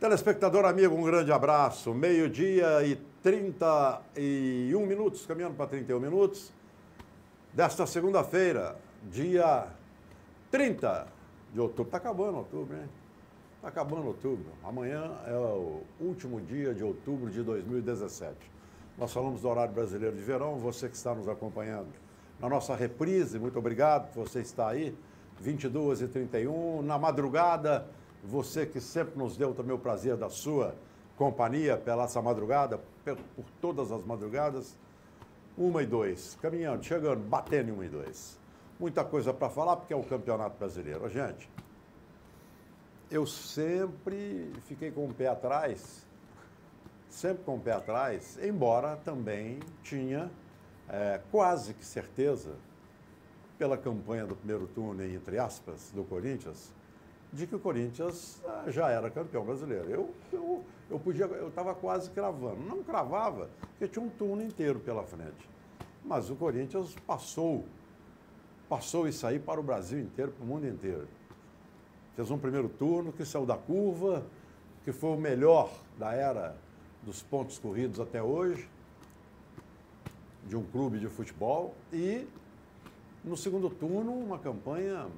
Telespectador amigo, um grande abraço. Meio-dia e 31 minutos, caminhando para 31 minutos, desta segunda-feira, dia 30 de outubro. Está acabando outubro, hein? Está acabando outubro. Amanhã é o último dia de outubro de 2017. Nós falamos do horário brasileiro de verão, você que está nos acompanhando na nossa reprise, muito obrigado por você estar aí, 22h31, na madrugada, você que sempre nos deu também o prazer da sua companhia pela essa madrugada, por todas as madrugadas, 1h02, caminhando, chegando, batendo em 1h02. Muita coisa para falar, porque é o Campeonato Brasileiro. Gente, eu sempre fiquei com o pé atrás, embora também tinha quase que certeza, pela campanha do primeiro turno, entre aspas, do Corinthians, de que o Corinthians já era campeão brasileiro. Eu estava quase cravando. Não cravava, porque tinha um turno inteiro pela frente. Mas o Corinthians passou isso aí para o Brasil inteiro, para o mundo inteiro. Fez um primeiro turno que saiu da curva, que foi o melhor da era dos pontos corridos até hoje, de um clube de futebol, e no segundo turno uma campanha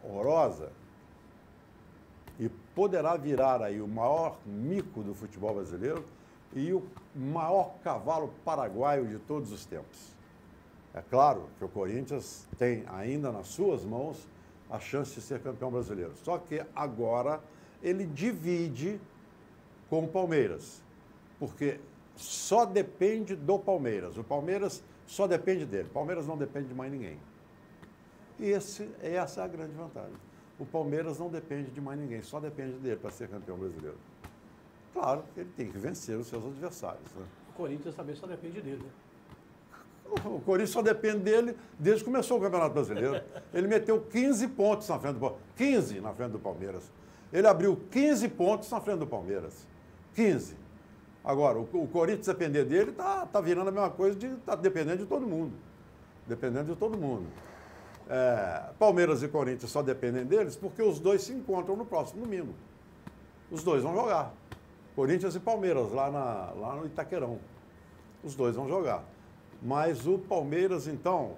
horrorosa. E poderá virar aí o maior mico do futebol brasileiro e o maior cavalo paraguaio de todos os tempos. É claro que o Corinthians tem ainda nas suas mãos a chance de ser campeão brasileiro. Só que agora ele divide com o Palmeiras, porque só depende do Palmeiras. O Palmeiras só depende dele. O Palmeiras não depende de mais ninguém. E essa é a grande vantagem. O Palmeiras não depende de mais ninguém, só depende dele para ser campeão brasileiro. Claro que ele tem que vencer os seus adversários. Né? O Corinthians também só depende dele, né? O Corinthians só depende dele desde que começou o Campeonato Brasileiro. Ele meteu 15 pontos na frente do Palmeiras. 15 na frente do Palmeiras. Ele abriu 15 pontos na frente do Palmeiras. 15. Agora, o Corinthians depender dele tá virando a mesma coisa de estar dependendo de todo mundo. Dependendo de todo mundo. Palmeiras e Corinthians só dependem deles porque os dois se encontram no próximo domingo. Os dois vão jogar. Corinthians e Palmeiras, lá no Itaquerão. Os dois vão jogar. Mas o Palmeiras, então,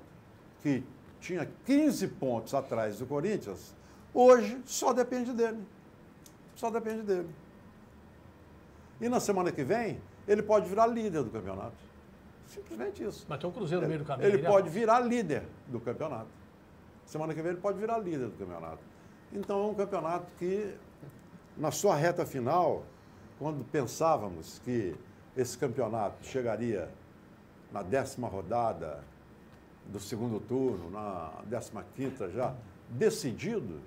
que tinha 15 pontos atrás do Corinthians, hoje só depende dele. Só depende dele. E na semana que vem, ele pode virar líder do campeonato. Simplesmente isso. Mas tem um Cruzeiro no meio do caminho. Ele pode virar líder do campeonato. Semana que vem ele pode virar líder do campeonato. Então é um campeonato que, na sua reta final, quando pensávamos que esse campeonato chegaria na 10ª rodada do segundo turno, na 15ª já, decidido,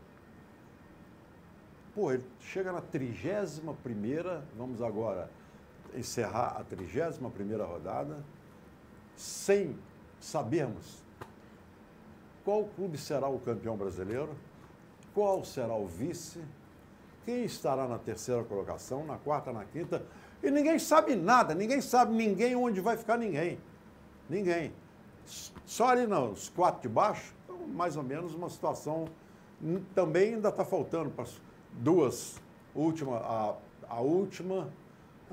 ele chega na 31ª, vamos agora encerrar a 31ª rodada, sem sabermos qual clube será o campeão brasileiro, qual será o vice, quem estará na 3ª colocação, na 4ª, na 5ª, e ninguém sabe nada, ninguém onde vai ficar ninguém. Ninguém. Só ali nos 4 de baixo, então, mais ou menos uma situação, também ainda está faltando para as duas últimas, a última...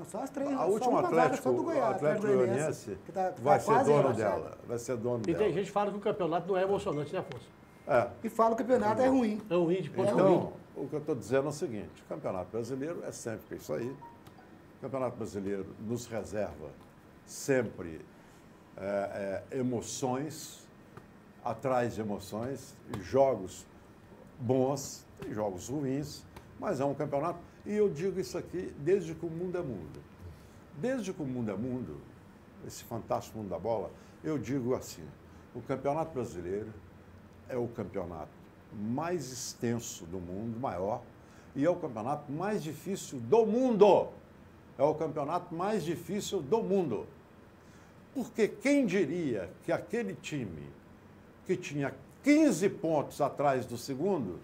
Só as três, a última Atlético Goianiense vai ser dono dela. Vai ser dono dela. E tem gente que fala que o campeonato não é emocionante, né, Afonso? E fala que o campeonato é ruim. É ruim de ponto Então, o que eu estou dizendo é o seguinte, o Campeonato Brasileiro é sempre isso aí. O Campeonato Brasileiro nos reserva sempre emoções, atrás de emoções, jogos bons, tem jogos ruins, mas é um campeonato. E eu digo isso aqui desde que o mundo é mundo. Desde que o mundo é mundo, esse fantástico mundo da bola, eu digo assim, o Campeonato Brasileiro é o campeonato mais extenso do mundo, maior, e é o campeonato mais difícil do mundo. É o campeonato mais difícil do mundo. Porque quem diria que aquele time que tinha 15 pontos atrás do segundo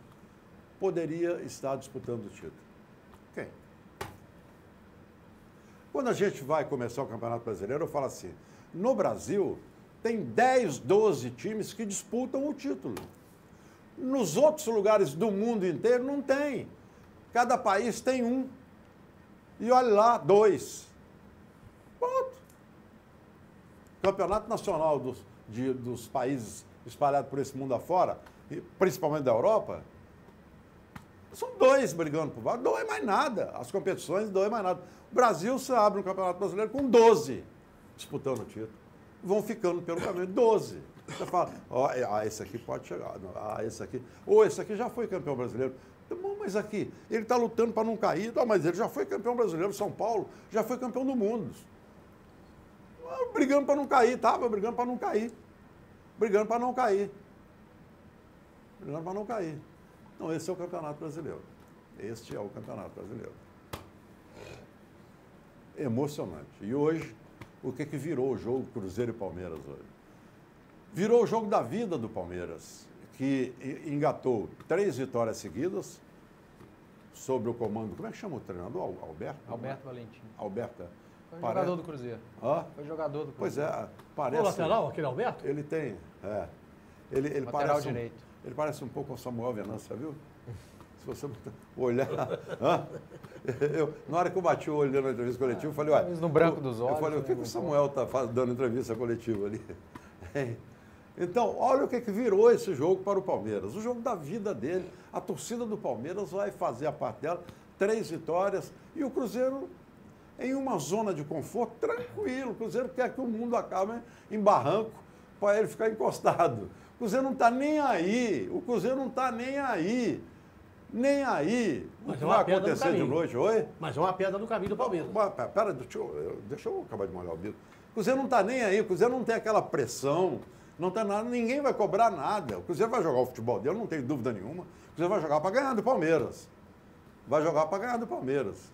poderia estar disputando o título? Quem? Quando a gente vai começar o Campeonato Brasileiro, eu falo assim, no Brasil tem 10, 12 times que disputam o título. Nos outros lugares do mundo inteiro não tem. Cada país tem um. E olha lá, 2. Pronto. Campeonato Nacional dos países espalhados por esse mundo afora, e principalmente da Europa, são 2 brigando por vaga. 2 mais nada. As competições, 2 mais nada. O Brasil, você abre um Campeonato Brasileiro com 12 disputando o título. Vão ficando pelo caminho 12. Você fala, ó, esse aqui pode chegar. Esse aqui. Ou esse aqui já foi campeão brasileiro. Bom, mas aqui, ele está lutando para não cair. Mas ele já foi campeão brasileiro, São Paulo, já foi campeão do mundo. Brigando para não cair, estava brigando para não cair. Brigando para não cair. Brigando para não cair. Então, esse é o Campeonato Brasileiro. Este é o Campeonato Brasileiro. Emocionante. E hoje, o que virou o jogo Cruzeiro e Palmeiras hoje? Virou o jogo da vida do Palmeiras, que engatou 3 vitórias seguidas sob o comando... Como é que chama o treinador? Alberto? Alberto Valentim. Alberto. Foi jogador do Cruzeiro. Hã? Foi jogador do Pois Cruzeiro. é, parece... O lateral, aquele Alberto? Ele tem... Ele Lateral parece direito. Ele parece um pouco com o Samuel Venâncio, viu? Se você olhar... Hã? Na hora que eu bati o olho na entrevista coletiva, eu falei, olha... No branco dos olhos. Eu falei, o que o Samuel está dando entrevista coletiva ali? Então, olha o que virou esse jogo para o Palmeiras. O jogo da vida dele. A torcida do Palmeiras vai fazer a parte dela. 3 vitórias. E o Cruzeiro, em uma zona de conforto, tranquilo. O Cruzeiro quer que o mundo acabe em barranco para ele ficar encostado. O Cruzeiro não está nem aí. O Cruzeiro não está nem aí. Nem aí. O que vai acontecer de noite? Oi? Mas é uma pedra no caminho do Palmeiras. Pera, deixa eu acabar de molhar o bico. O Cruzeiro não está nem aí. O Cruzeiro não tem aquela pressão. Não tem nada, ninguém vai cobrar nada. O Cruzeiro vai jogar o futebol dele, não tenho dúvida nenhuma. O Cruzeiro vai jogar para ganhar do Palmeiras. Vai jogar para ganhar do Palmeiras.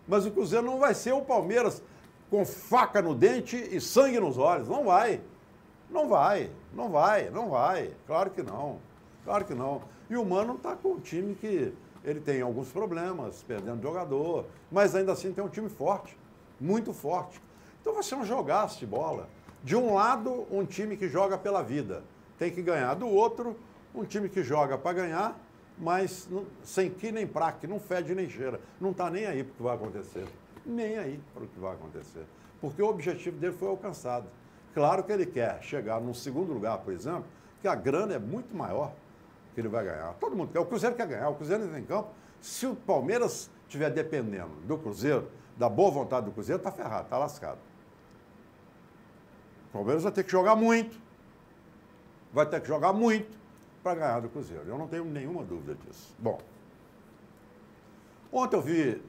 Mas o Cruzeiro não vai ser o Palmeiras com faca no dente e sangue nos olhos. Não vai. Não vai. Não vai. Não vai. Claro que não. Claro que não. E o Mano está com um time que ele tem alguns problemas, perdendo jogador, mas ainda assim tem um time forte, muito forte. Então vai ser um jogaço de bola. De um lado, um time que joga pela vida, tem que ganhar. Do outro, um time que joga para ganhar, mas sem que nem praque, não fede nem cheira. Não está nem aí para o que vai acontecer. Nem aí para o que vai acontecer. Porque o objetivo dele foi alcançado. Claro que ele quer chegar num segundo lugar, por exemplo, que a grana é muito maior que ele vai ganhar. Todo mundo quer. O Cruzeiro quer ganhar. O Cruzeiro entra em campo. Se o Palmeiras estiver dependendo do Cruzeiro, da boa vontade do Cruzeiro, está ferrado, está lascado. O Palmeiras vai ter que jogar muito. Vai ter que jogar muito para ganhar do Cruzeiro. Eu não tenho nenhuma dúvida disso. Bom, ontem eu vi,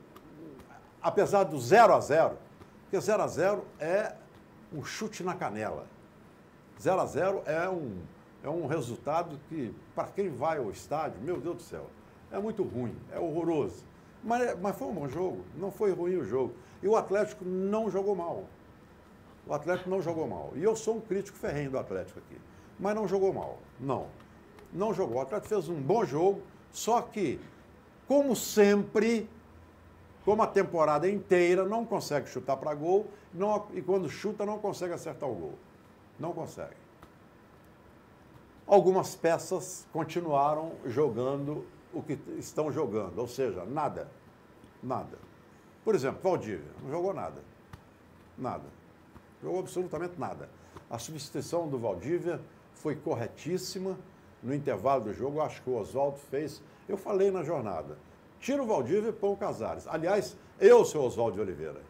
apesar do 0-0, porque 0-0 é um chute na canela. 0-0 é um resultado que, para quem vai ao estádio, meu Deus do céu, é muito ruim, é horroroso. Mas foi um bom jogo, não foi ruim o jogo. E o Atlético não jogou mal. O Atlético não jogou mal. E eu sou um crítico ferrenho do Atlético aqui. Mas não jogou mal. Não jogou. O Atlético fez um bom jogo, só que, como sempre, como a temporada inteira, não consegue chutar para gol e quando chuta não consegue acertar o gol. Não consegue. Algumas peças continuaram jogando o que estão jogando, ou seja, nada. Nada. Por exemplo, Valdívia, não jogou nada. Nada. Jogou absolutamente nada. A substituição do Valdívia foi corretíssima. No intervalo do jogo, eu acho que o Oswaldo fez... Eu falei na jornada, tira o Valdívia e põe o Casares. Aliás, eu sou Oswaldo de Oliveira.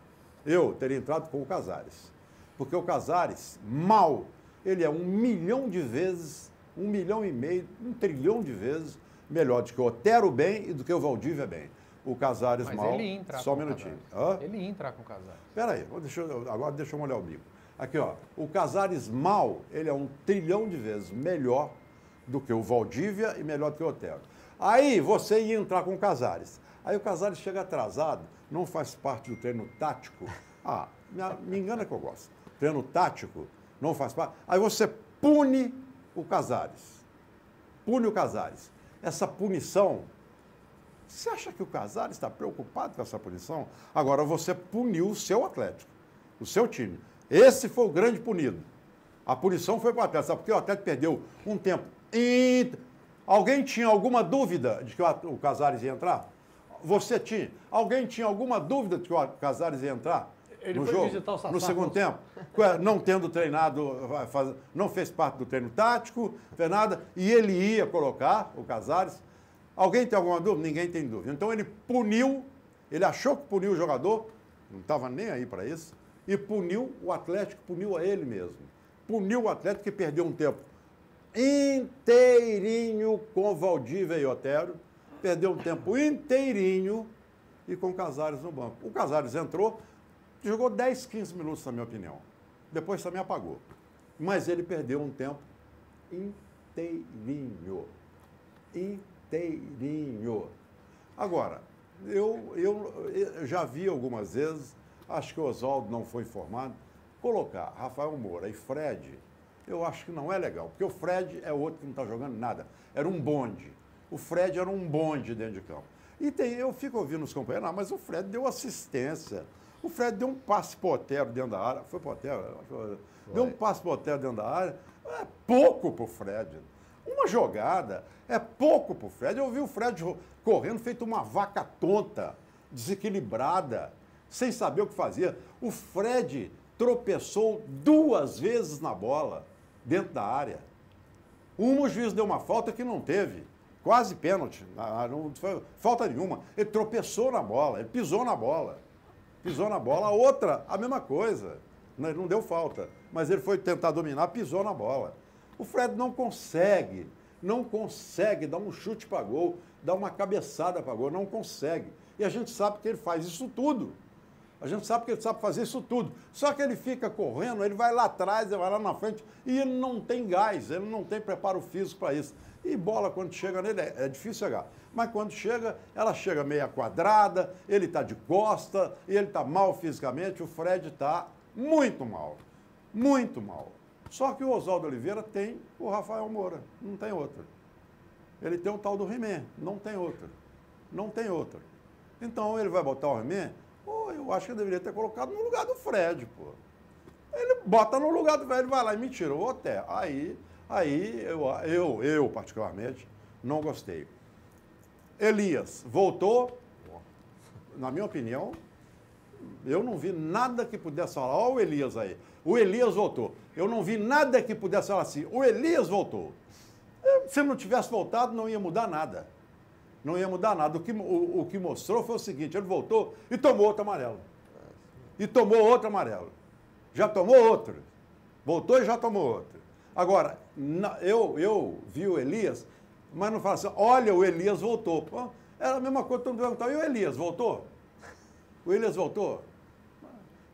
Eu teria entrado com o Casares. Porque o Casares, mal, ele é 1 milhão de vezes, 1,5 milhão, 1 trilhão de vezes melhor do que o Otero bem e do que o Valdívia bem. O Casares Mas mal, ele ia entrar só um com o minutinho. Casares. Ele ia entrar com o Casares. Espera aí, agora deixa eu molhar o bico. Aqui, ó, o Casares mal, ele é 1 trilhão de vezes melhor do que o Valdívia e melhor do que o Otero. Aí você ia entrar com o Casares. Aí o Casares chega atrasado, não faz parte do treino tático. Ah, me engana que eu gosto. Treino tático não faz parte. Aí você pune o Casares. Pune o Casares. Essa punição, você acha que o Casares está preocupado com essa punição? Agora você puniu o seu Atlético, o seu time. Esse foi o grande punido. A punição foi para o Atlético. Sabe por quê? O Atlético perdeu um tempo. Alguém tinha alguma dúvida de que o Casares ia entrar? Você tinha? Alguém tinha alguma dúvida de que o Casares ia entrar Ele no foi jogo? visitar o Sassá, No segundo moço. tempo? Não tendo treinado, não fez parte do treino tático, fez nada, e ele ia colocar o Casares. Alguém tem alguma dúvida? Ninguém tem dúvida. Então ele puniu, ele achou que puniu o jogador, não estava nem aí para isso, e puniu o Atlético, puniu a ele mesmo. Puniu o Atlético que perdeu um tempo inteirinho com Valdívia e Otero, perdeu um tempo inteirinho e com o Casares no banco. O Casares entrou, jogou 10, 15 minutos, na minha opinião. Depois também apagou. Mas ele perdeu um tempo inteirinho. Inteirinho. Agora, eu já vi algumas vezes, acho que o Oswaldo não foi informado, colocar Rafael Moura e Fred, eu acho que não é legal, porque o Fred é outro que não está jogando nada. Era um bonde. O Fred era um bonde dentro de campo. E eu fico ouvindo os companheiros, mas o Fred deu assistência. O Fred deu um passe pro Otero dentro da área. Foi pro Otero? Deu um passe pro Otero dentro da área. É pouco pro Fred. Uma jogada é pouco pro Fred. Eu vi o Fred correndo feito uma vaca tonta, desequilibrada, sem saber o que fazia. O Fred tropeçou 2 vezes na bola dentro da área. O juiz deu uma falta que não teve. Quase pênalti. Não foi falta nenhuma. Ele tropeçou na bola, ele pisou na bola. Pisou na bola. A outra, a mesma coisa. Ele não deu falta. Mas ele foi tentar dominar, pisou na bola. O Fred não consegue dar um chute para gol, dar uma cabeçada para gol, não consegue. E a gente sabe que ele faz isso tudo. A gente sabe que ele sabe fazer isso tudo. Só que ele fica correndo, ele vai lá atrás, ele vai lá na frente, e ele não tem gás, ele não tem preparo físico para isso. E bola, quando chega nele, é difícil chegar. Mas quando chega, ela chega meia quadrada, ele está de costa, e ele está mal fisicamente, o Fred está muito mal. Muito mal. Só que o Oswaldo Oliveira tem o Rafael Moura, não tem outro. Ele tem o tal do He-Man, não tem outro. Não tem outro. Então ele vai botar o He-Man, eu acho que eu deveria ter colocado no lugar do Fred, pô. Ele bota no lugar do Fred, ele vai lá e me tirou até. Aí eu particularmente, não gostei. Elias voltou, na minha opinião, eu não vi nada que pudesse falar, ó o Elias aí, o Elias voltou. Eu não vi nada que pudesse falar assim, o Elias voltou. Se não tivesse voltado, não ia mudar nada. Não ia mudar nada. O que mostrou foi o seguinte, ele voltou e tomou outro amarelo. E tomou outro amarelo. Já tomou outro. Voltou e já tomou outro. Agora, eu vi o Elias, mas não fala assim, olha, o Elias voltou. Pô, era a mesma coisa que todo mundo perguntava, e o Elias voltou? O Elias voltou?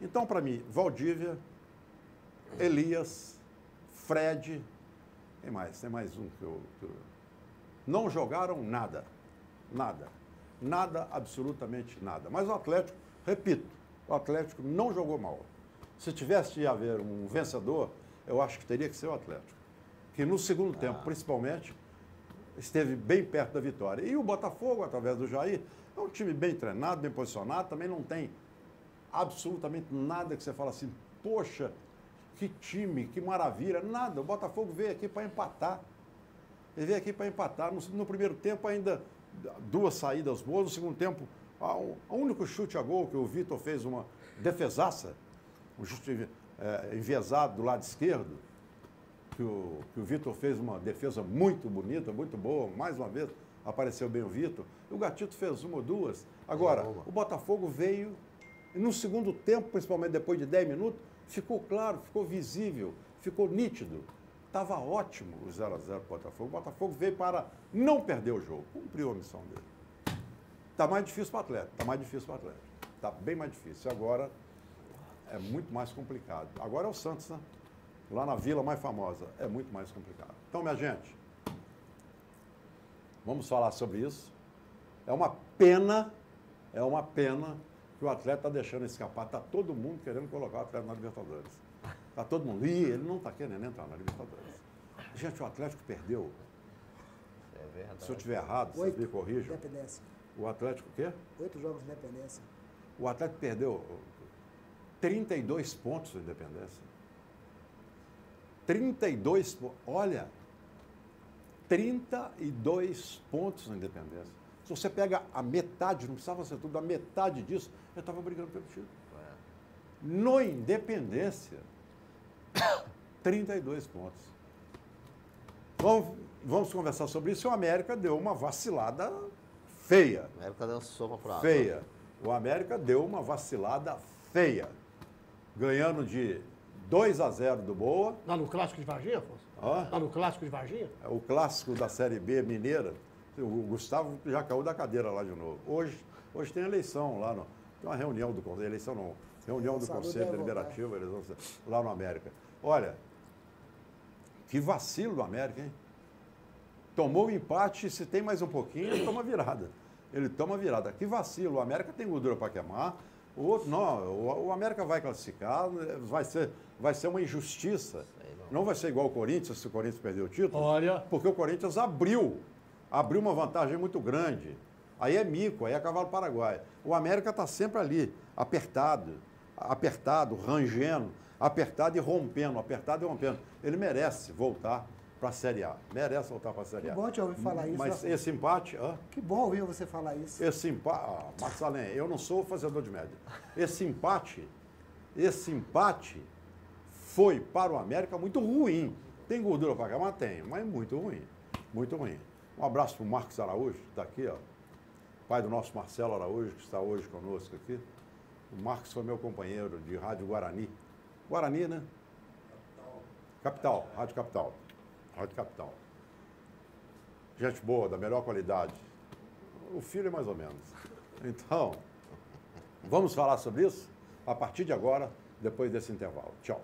Então, para mim, Valdívia, Elias, Fred, tem mais um que eu... Não jogaram nada. Nada. Nada, absolutamente nada. Mas o Atlético, repito, o Atlético não jogou mal. Se tivesse de haver um vencedor, eu acho que teria que ser o Atlético. Que no segundo tempo, principalmente, esteve bem perto da vitória. E o Botafogo, através do Jair, é um time bem treinado, bem posicionado, também não tem absolutamente nada que você fala assim, poxa, que time, que maravilha, nada. O Botafogo veio aqui para empatar. Ele veio aqui para empatar. No primeiro tempo ainda 2 saídas boas, no segundo tempo, o único chute a gol que o Vitor fez uma defesaça, um chute enviesado do lado esquerdo, que o Vitor fez uma defesa muito bonita, muito boa, mais uma vez apareceu bem o Vitor, e o Gatito fez 1 ou 2. Agora, o Botafogo veio, e no segundo tempo, principalmente depois de 10 minutos, ficou claro, ficou visível, ficou nítido. Estava ótimo o 0 a 0 para o Botafogo. O Botafogo veio para não perder o jogo, cumpriu a missão dele. Está mais difícil para o Atlético, está bem mais difícil. Agora é muito mais complicado. Agora é o Santos, né? Lá na vila mais famosa, é muito mais complicado. Então, minha gente, vamos falar sobre isso. É uma pena que o Atlético está deixando escapar. Está todo mundo querendo colocar o Atlético na Libertadores. Está todo mundo. E ele não está querendo entrar na Libertadores. Gente, o Atlético perdeu. É verdade. Se eu estiver errado, vocês me corrijam. Independência. O Atlético o quê? 8 jogos de independência. O Atlético perdeu 32 pontos de Independência. 32 pontos. Olha, 32 pontos na Independência. Se você pega a metade, não precisava ser tudo, a metade disso, eu estava brigando pelo título. No Independência, 32 pontos. Vamos conversar sobre isso. O América deu uma vacilada feia. O América deu uma sopa pro ar. Feia. O América deu uma vacilada feia. Ganhando de 2-0 do Boa. Lá no Clássico de Varginha, Afonso? Hã? Lá no Clássico de Varginha? O clássico da Série B mineira. O Gustavo já caiu da cadeira lá de novo. Hoje tem eleição lá, tem uma reunião do Conselho, eleição não, reunião do Conselho Deliberativo, eleição, lá no América. Olha, que vacilo do América, hein? Tomou o empate, se tem mais um pouquinho, ele toma virada. Ele toma virada. Que vacilo, o América tem gordura para queimar, o outro não, o América vai classificar, vai ser uma injustiça. Não vai ser igual o Corinthians, se o Corinthians perder o título. Olha. Porque o Corinthians abriu uma vantagem muito grande. Aí é mico, aí é cavalo paraguaio. O América está sempre ali, apertado, rangendo, apertado e rompendo. Ele merece voltar para a Série A. Merece voltar para a Série A. Que bom te ouvir falar isso. Mas esse empate... Que bom ouvir você falar isso. Esse empate... Marcelin, eu não sou fazedor de média. Esse empate foi para o América muito ruim. Tem gordura para cá, mas tem, mas muito ruim. Muito ruim. Um abraço para o Marcos Araújo, que está aqui, ó. Pai do nosso Marcelo Araújo, que está hoje conosco aqui. O Marcos foi meu companheiro de Rádio Guarani. Guarani, né? Capital, Rádio Capital. Rádio Capital. Gente boa, da melhor qualidade. O filho é mais ou menos. Então, vamos falar sobre isso a partir de agora, depois desse intervalo. Tchau.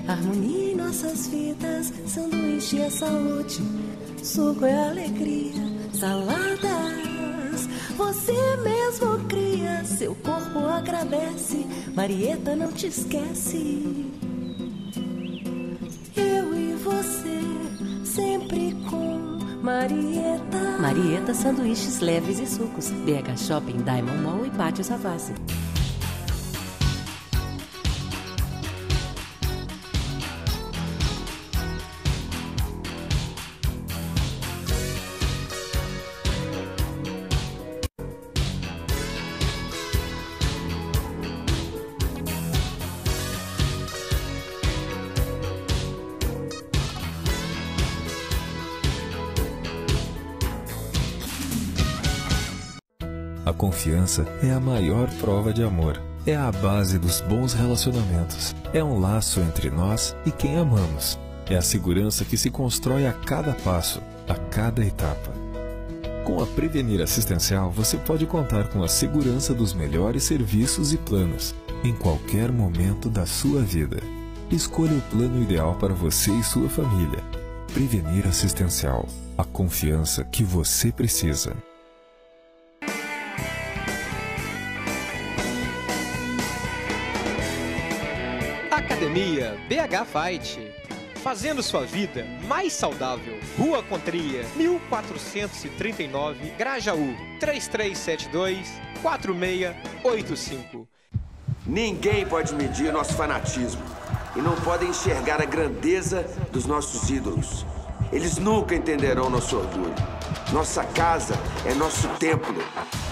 Harmonia em nossas vidas, sanduíche é saúde, suco é alegria, saladas você mesmo cria, seu corpo agradece, Marieta não te esquece. Eu e você, sempre com Marieta. Marieta, sanduíches leves e sucos, BH Shopping, Diamond Mall e Pátio Savassi. A confiança é a maior prova de amor. É a base dos bons relacionamentos. É um laço entre nós e quem amamos. É a segurança que se constrói a cada passo, a cada etapa. Com a Prevenir Assistencial, você pode contar com a segurança dos melhores serviços e planos, em qualquer momento da sua vida. Escolha o plano ideal para você e sua família. Prevenir Assistencial. A confiança que você precisa. Academia BH Fight, fazendo sua vida mais saudável. Rua Contria, 1439, Grajaú, 3372-4685. Ninguém pode medir nosso fanatismo e não podem enxergar a grandeza dos nossos ídolos. Eles nunca entenderão nosso orgulho. Nossa casa é nosso templo.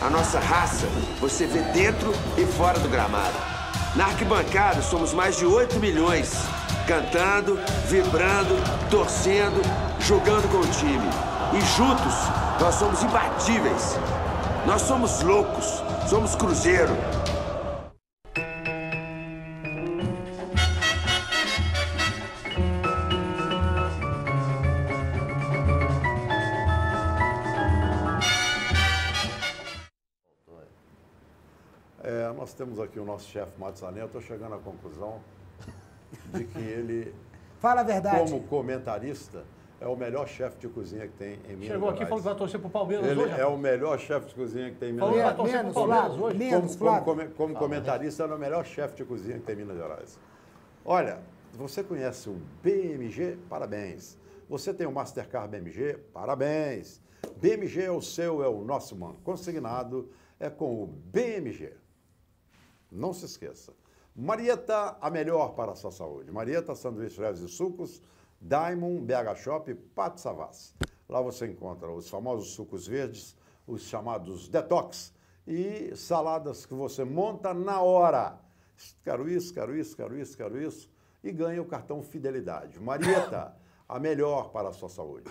A nossa raça você vê dentro e fora do gramado. Na arquibancada somos mais de 8 milhões, cantando, vibrando, torcendo, jogando com o time. E juntos nós somos imbatíveis. Nós somos loucos, somos Cruzeiro. Nós temos aqui o nosso chefe Matsané, eu estou chegando à conclusão de que ele, Fala a verdade. como comentarista, é o melhor chefe de cozinha que tem em Minas Chegou aqui Gerais. falando que vai torcer pro Palmeiras Ele hoje. é o melhor chefe de cozinha que tem em Minas Falou que vai Gerais. torcer pro Palmeiras hoje. Menos, Flávio. Como comentarista, ele é o melhor chefe de cozinha que tem em Minas Gerais. Olha, você conhece o BMG? Parabéns. Você tem o Mastercard BMG? Parabéns. BMG é o seu, é o nosso, mano. Consignado é com o BMG. Não se esqueça. Marieta, a melhor para a sua saúde. Marieta, sanduíches leves e sucos, Diamond, BH Shop, Pátio Savassi. Lá você encontra os famosos sucos verdes, os chamados detox e saladas que você monta na hora. Quero isso, quero isso, quero isso, quero isso. E ganha o cartão Fidelidade. Marieta, a melhor para a sua saúde.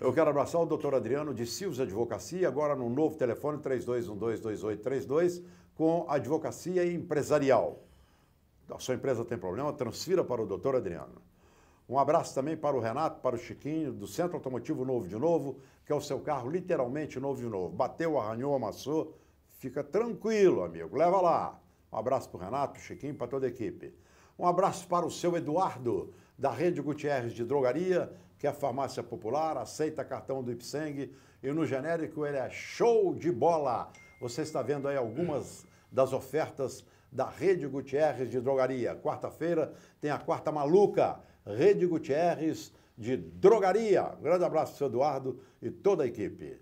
Eu quero abraçar o doutor Adriano de Silves Advocacia, agora no novo telefone 3212-2832, com advocacia empresarial. A sua empresa tem problema, transfira para o doutor Adriano. Um abraço também para o Renato, para o Chiquinho, do Centro Automotivo Novo de Novo, que é o seu carro literalmente novo de novo. Bateu, arranhou, amassou, fica tranquilo, amigo, leva lá. Um abraço para o Renato, Chiquinho, para toda a equipe. Um abraço para o seu Eduardo, da Rede Gutierrez de Drogaria, que é a farmácia popular, aceita cartão do Ipseng e no genérico ele é show de bola. Você está vendo aí algumas das ofertas da Rede Gutierrez de Drogaria. Quarta-feira tem a Quarta Maluca, Rede Gutierrez de Drogaria. Um grande abraço para o seu Eduardo e toda a equipe.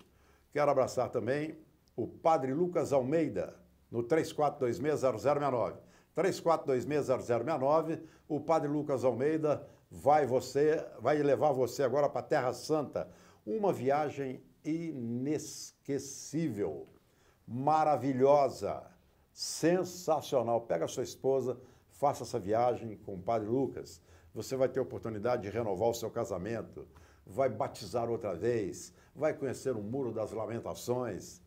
Quero abraçar também o Padre Lucas Almeida, no 34260069. 34260069, o Padre Lucas Almeida vai levar você agora para a Terra Santa. Uma viagem inesquecível, maravilhosa, sensacional. Pega a sua esposa, faça essa viagem com o Padre Lucas. Você vai ter a oportunidade de renovar o seu casamento, vai batizar outra vez, vai conhecer o Muro das Lamentações,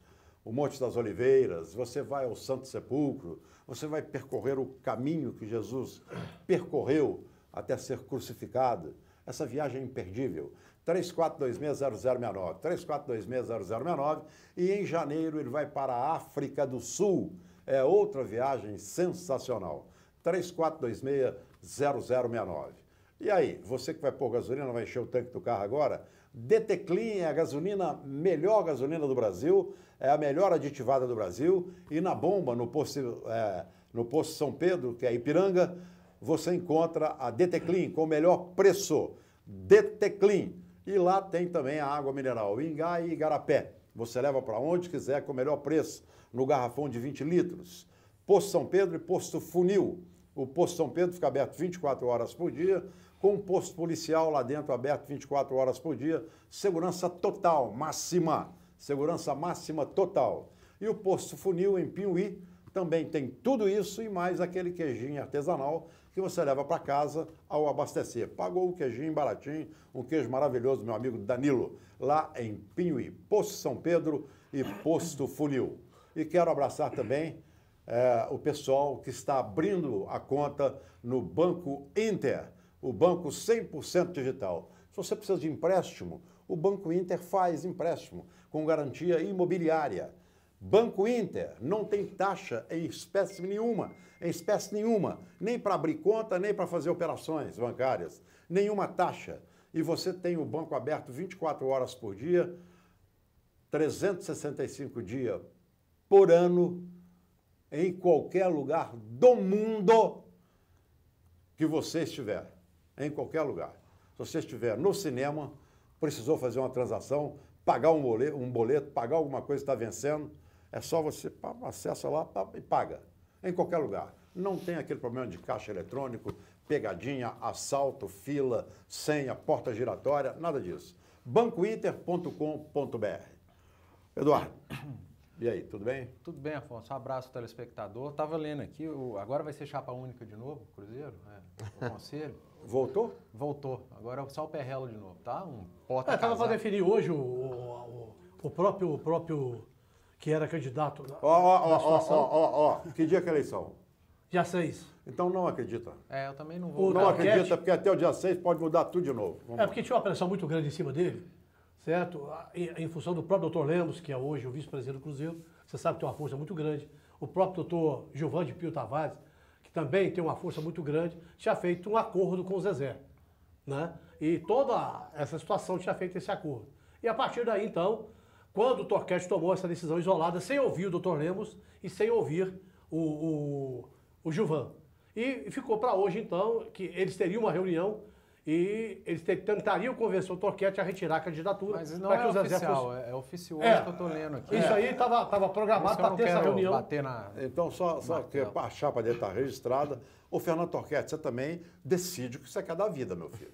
o Monte das Oliveiras, você vai ao Santo Sepulcro, você vai percorrer o caminho que Jesus percorreu até ser crucificado. Essa viagem é imperdível. 34260069, 34260069, e em janeiro ele vai para a África do Sul. É outra viagem sensacional. 34260069. E aí, você que vai pôr gasolina, vai encher o tanque do carro agora? DT Clean é a melhor gasolina do Brasil, é a melhor aditivada do Brasil, e na bomba, no posto São Pedro, que é Ipiranga, você encontra a DT Clean com o melhor preço. DT Clean. E lá tem também a água mineral, Ingá e Igarapé. Você leva para onde quiser com o melhor preço, no garrafão de 20 litros. Posto São Pedro e Posto Funil. O Posto São Pedro fica aberto 24 horas por dia, com um posto policial lá dentro aberto 24 horas por dia. Segurança total, máxima. Segurança máxima total. E o Posto Funil em Piuí também tem tudo isso e mais aquele queijinho artesanal que você leva para casa ao abastecer. Pagou o queijinho baratinho, um queijo maravilhoso do meu amigo Danilo, lá em Piuí. Posto São Pedro e Posto Funil. E quero abraçar também o pessoal que está abrindo a conta no Banco Inter, o banco 100% digital. Se você precisa de empréstimo, o Banco Inter faz empréstimo com garantia imobiliária. Banco Inter não tem taxa em espécie nenhuma, nem para abrir conta, nem para fazer operações bancárias, nenhuma taxa. E você tem o banco aberto 24 horas por dia, 365 dias por ano, em qualquer lugar do mundo que você estiver, em qualquer lugar. Se você estiver no cinema, precisou fazer uma transação, pagar um boleto, pagar alguma coisa que está vencendo, é só você acessa lá e paga, em qualquer lugar. Não tem aquele problema de caixa eletrônico, pegadinha, assalto, fila, senha, porta giratória, nada disso. bancointer.com.br. Eduardo, e aí, tudo bem? Tudo bem, Afonso. Um abraço, telespectador. Estava lendo aqui, agora vai ser chapa única de novo, Cruzeiro, o Conselho. Voltou? Voltou. Agora é só o Perrelo de novo, tá? Um porta Estava para definir hoje o próprio que era candidato na situação. Que dia que é a eleição? Dia 6. Então não acredita. Eu também não vou. Não acredita, porque até o dia 6 pode mudar tudo de novo. Porque tinha uma pressão muito grande em cima dele, certo? Em função do próprio doutor Lemos, que é hoje o vice-presidente do Cruzeiro. Você sabe que tem uma força muito grande. o próprio doutor Gilvan de Pio Tavares, que também tem uma força muito grande, tinha feito um acordo com o Zezé, né? E toda essa situação tinha feito esse acordo. E a partir daí, então, quando o Torquete tomou essa decisão isolada, sem ouvir o doutor Lemos e sem ouvir o Gilvan. E ficou para hoje, então, que eles teriam uma reunião e eles tentariam convencer o Torquete a retirar a candidatura. Mas não é que o Zezé oficial, fosse... é oficioso É, que eu estou lendo aqui. Isso aí estava programado para ter essa reunião. Bater na... Então, só que a chapa dele está registrada. Ô, Fernando Torquete, você também decide o que você quer da vida, meu filho.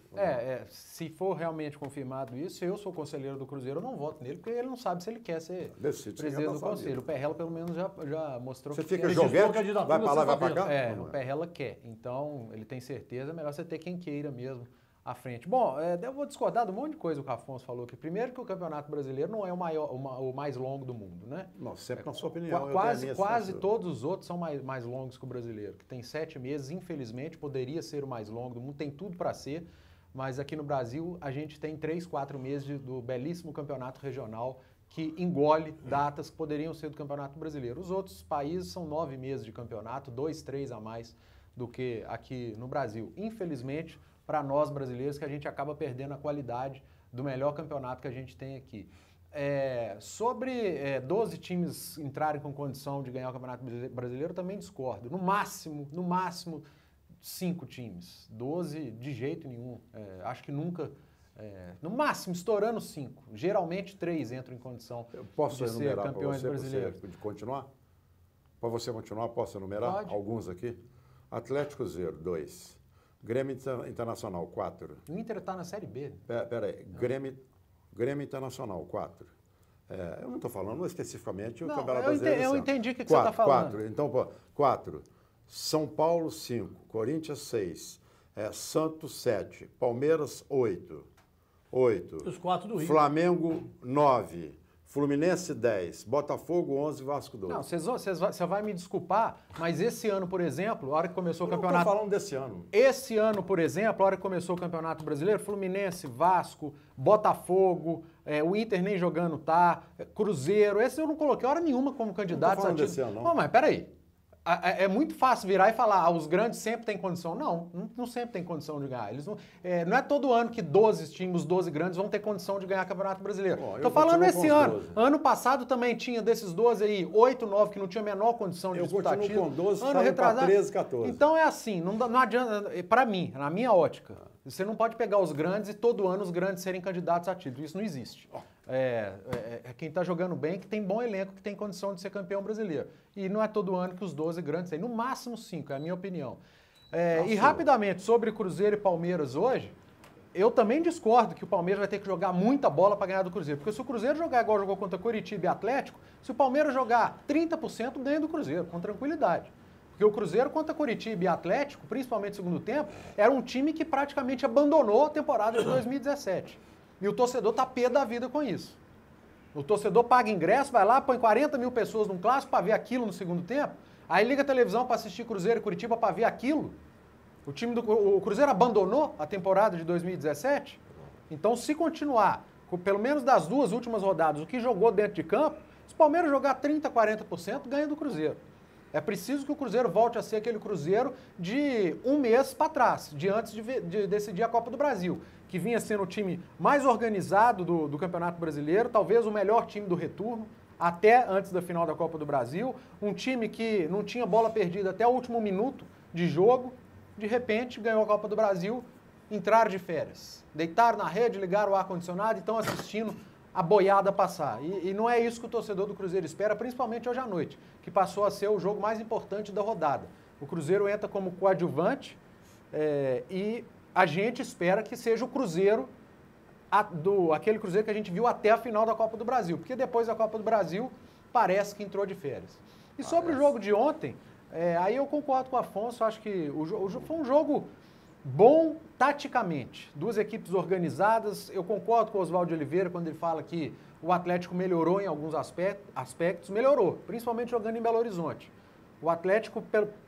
Se for realmente confirmado isso, eu sou conselheiro do Cruzeiro, eu não voto nele, porque ele não sabe se ele quer ser presidente do conselho. O Perrella, pelo menos, já mostrou você que fica quer. Joguete, vai para lá, vai para cá? O Perrella quer. Então, ele tem certeza, é melhor você ter quem queira mesmo à frente. Bom, eu vou discordar de um monte de coisa que o Afonso falou aqui. Primeiro que o Campeonato Brasileiro não é o mais longo do mundo, né? Não, sempre na sua opinião. Quase todos os outros são mais longos que o brasileiro, que tem 7 meses, infelizmente, poderia ser o mais longo do mundo, tem tudo para ser, mas aqui no Brasil a gente tem 3, 4 meses do belíssimo campeonato regional que engole datas que poderiam ser do Campeonato Brasileiro. Os outros países são 9 meses de campeonato, 2, 3 a mais do que aqui no Brasil. Infelizmente, para nós brasileiros, que a gente acaba perdendo a qualidade do melhor campeonato que a gente tem aqui. Sobre 12 times entrarem com condição de ganhar o Campeonato Brasileiro, eu também discordo. No máximo, 5 times. 12, de jeito nenhum. Acho que nunca... no máximo, estourando 5. Geralmente 3 entram em condição de ser campeões brasileiros. De continuar? Para você continuar, posso enumerar? Pode. Alguns aqui? Atlético Cruzeiro, 2. Grêmio Internacional, 4. O Inter está na Série B. Peraí, Grêmio Internacional, 4. Eu não estou falando especificamente o Campeonato Brasileiro. Eu entendi o que você está falando. 4. Então, 4. São Paulo, 5. Corinthians, 6. Santos, 7. Palmeiras, 8. Os 4 do Rio. Flamengo, 9. Fluminense 10, Botafogo 11, Vasco 12. Não, você vai me desculpar, mas esse ano, por exemplo, a hora que começou o campeonato... Eu não estou falando desse ano. Esse ano, por exemplo, a hora que começou o Campeonato Brasileiro, Fluminense, Vasco, Botafogo, o Inter nem jogando tá, Cruzeiro, esse eu não coloquei hora nenhuma como candidato. Não estou falando desse ano, não. Não, mas peraí. É muito fácil virar e falar, os grandes sempre têm condição. Não sempre tem condição de ganhar. Eles não é todo ano que os 12 grandes vão ter condição de ganhar Campeonato Brasileiro. Estou falando esse ano. 12. Ano passado também tinha desses 12 aí, 8, 9 que não tinha a menor condição de disputar título. Eu continuo com 12, ano saiu para retrasado. 13, 14. Então é assim, não adianta, para mim, na minha ótica, você não pode pegar os grandes e todo ano os grandes serem candidatos a título. Isso não existe. Quem está jogando bem, que tem bom elenco, que tem condição de ser campeão brasileiro. E não é todo ano que os 12 grandes têm. No máximo 5, é a minha opinião. E rapidamente, sobre Cruzeiro e Palmeiras hoje, eu também discordo que o Palmeiras vai ter que jogar muita bola para ganhar do Cruzeiro. Porque se o Cruzeiro jogar igual jogou contra Coritiba e Atlético, se o Palmeiras jogar 30%, ganha do Cruzeiro, com tranquilidade. Porque o Cruzeiro contra Coritiba e Atlético, principalmente no segundo tempo, era um time que praticamente abandonou a temporada de 2017. E o torcedor está pé da vida com isso. O torcedor paga ingresso, vai lá, põe 40 mil pessoas num clássico para ver aquilo no segundo tempo, aí liga a televisão para assistir Cruzeiro e Curitiba para ver aquilo. O Cruzeiro abandonou a temporada de 2017. Então, se continuar, pelo menos das 2 últimas rodadas, o que jogou dentro de campo, se o Palmeiras jogar 30%, 40%, ganha do Cruzeiro. É preciso que o Cruzeiro volte a ser aquele Cruzeiro de um mês para trás, de antes de decidir a Copa do Brasil, que vinha sendo o time mais organizado do Campeonato Brasileiro, talvez o melhor time do retorno, até antes da final da Copa do Brasil, um time que não tinha bola perdida até o último minuto de jogo, de repente ganhou a Copa do Brasil, entraram de férias, deitaram na rede, ligaram o ar-condicionado e estão assistindo a boiada passar. E não é isso que o torcedor do Cruzeiro espera, principalmente hoje à noite, que passou a ser o jogo mais importante da rodada. O Cruzeiro entra como coadjuvante e a gente espera que seja o Cruzeiro, aquele Cruzeiro que a gente viu até a final da Copa do Brasil, porque depois da Copa do Brasil parece que entrou de férias. E sobre o jogo de ontem, aí eu concordo com o Afonso, acho que foi um jogo bom taticamente, 2 equipes organizadas. Eu concordo com o Oswaldo Oliveira quando ele fala que o Atlético melhorou em alguns aspectos, melhorou, principalmente jogando em Belo Horizonte. O Atlético,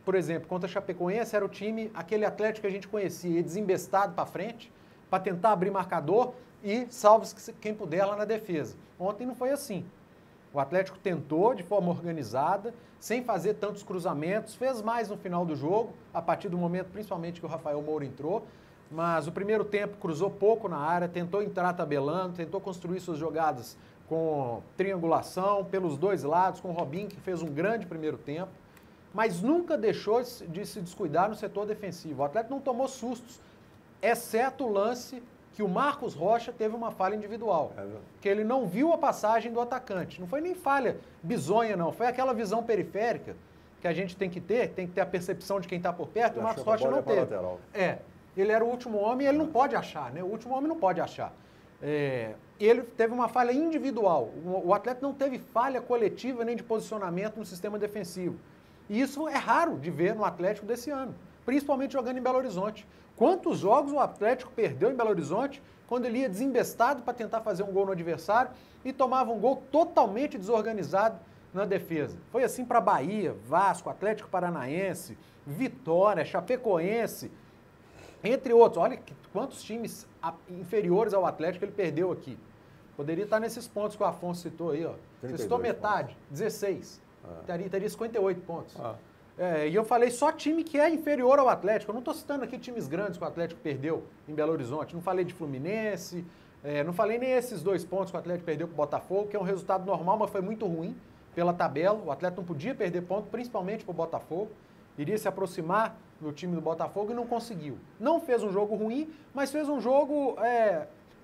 por exemplo, contra a Chapecoense, era o time, aquele Atlético que a gente conhecia, desembestado para frente, para tentar abrir marcador e salve-se quem puder lá na defesa. Ontem não foi assim. O Atlético tentou de forma organizada, sem fazer tantos cruzamentos, fez mais no final do jogo, a partir do momento principalmente que o Rafael Moura entrou, mas o primeiro tempo cruzou pouco na área, tentou entrar tabelando, tentou construir suas jogadas com triangulação pelos dois lados, com o Robinho, que fez um grande primeiro tempo, mas nunca deixou de se descuidar no setor defensivo. O Atlético não tomou sustos, exceto o lance que o Marcos Rocha teve uma falha individual, que ele não viu a passagem do atacante. Não foi nem falha bizonha, não. Foi aquela visão periférica que a gente tem que ter a percepção de quem está por perto, e o Marcos Rocha não teve. Ele era o último homem e ele não pode achar, né? O último homem não pode achar. Ele teve uma falha individual. O Atlético não teve falha coletiva nem de posicionamento no sistema defensivo. E isso é raro de ver no Atlético desse ano, principalmente jogando em Belo Horizonte. Quantos jogos o Atlético perdeu em Belo Horizonte quando ele ia desembestado para tentar fazer um gol no adversário e tomava um gol totalmente desorganizado na defesa? Foi assim para Bahia, Vasco, Atlético Paranaense, Vitória, Chapecoense, entre outros. Olha quantos times inferiores ao Atlético ele perdeu aqui. Poderia estar nesses pontos que o Afonso citou aí, ó. Você citou metade, 16. Teria 58 pontos. E eu falei só time que é inferior ao Atlético. Eu não estou citando aqui times grandes que o Atlético perdeu em Belo Horizonte. Não falei de Fluminense, não falei nem esses 2 pontos que o Atlético perdeu para o Botafogo, que é um resultado normal, mas foi muito ruim pela tabela. O Atlético não podia perder ponto, principalmente para o Botafogo. Iria se aproximar do time do Botafogo e não conseguiu. Não fez um jogo ruim, mas fez um jogo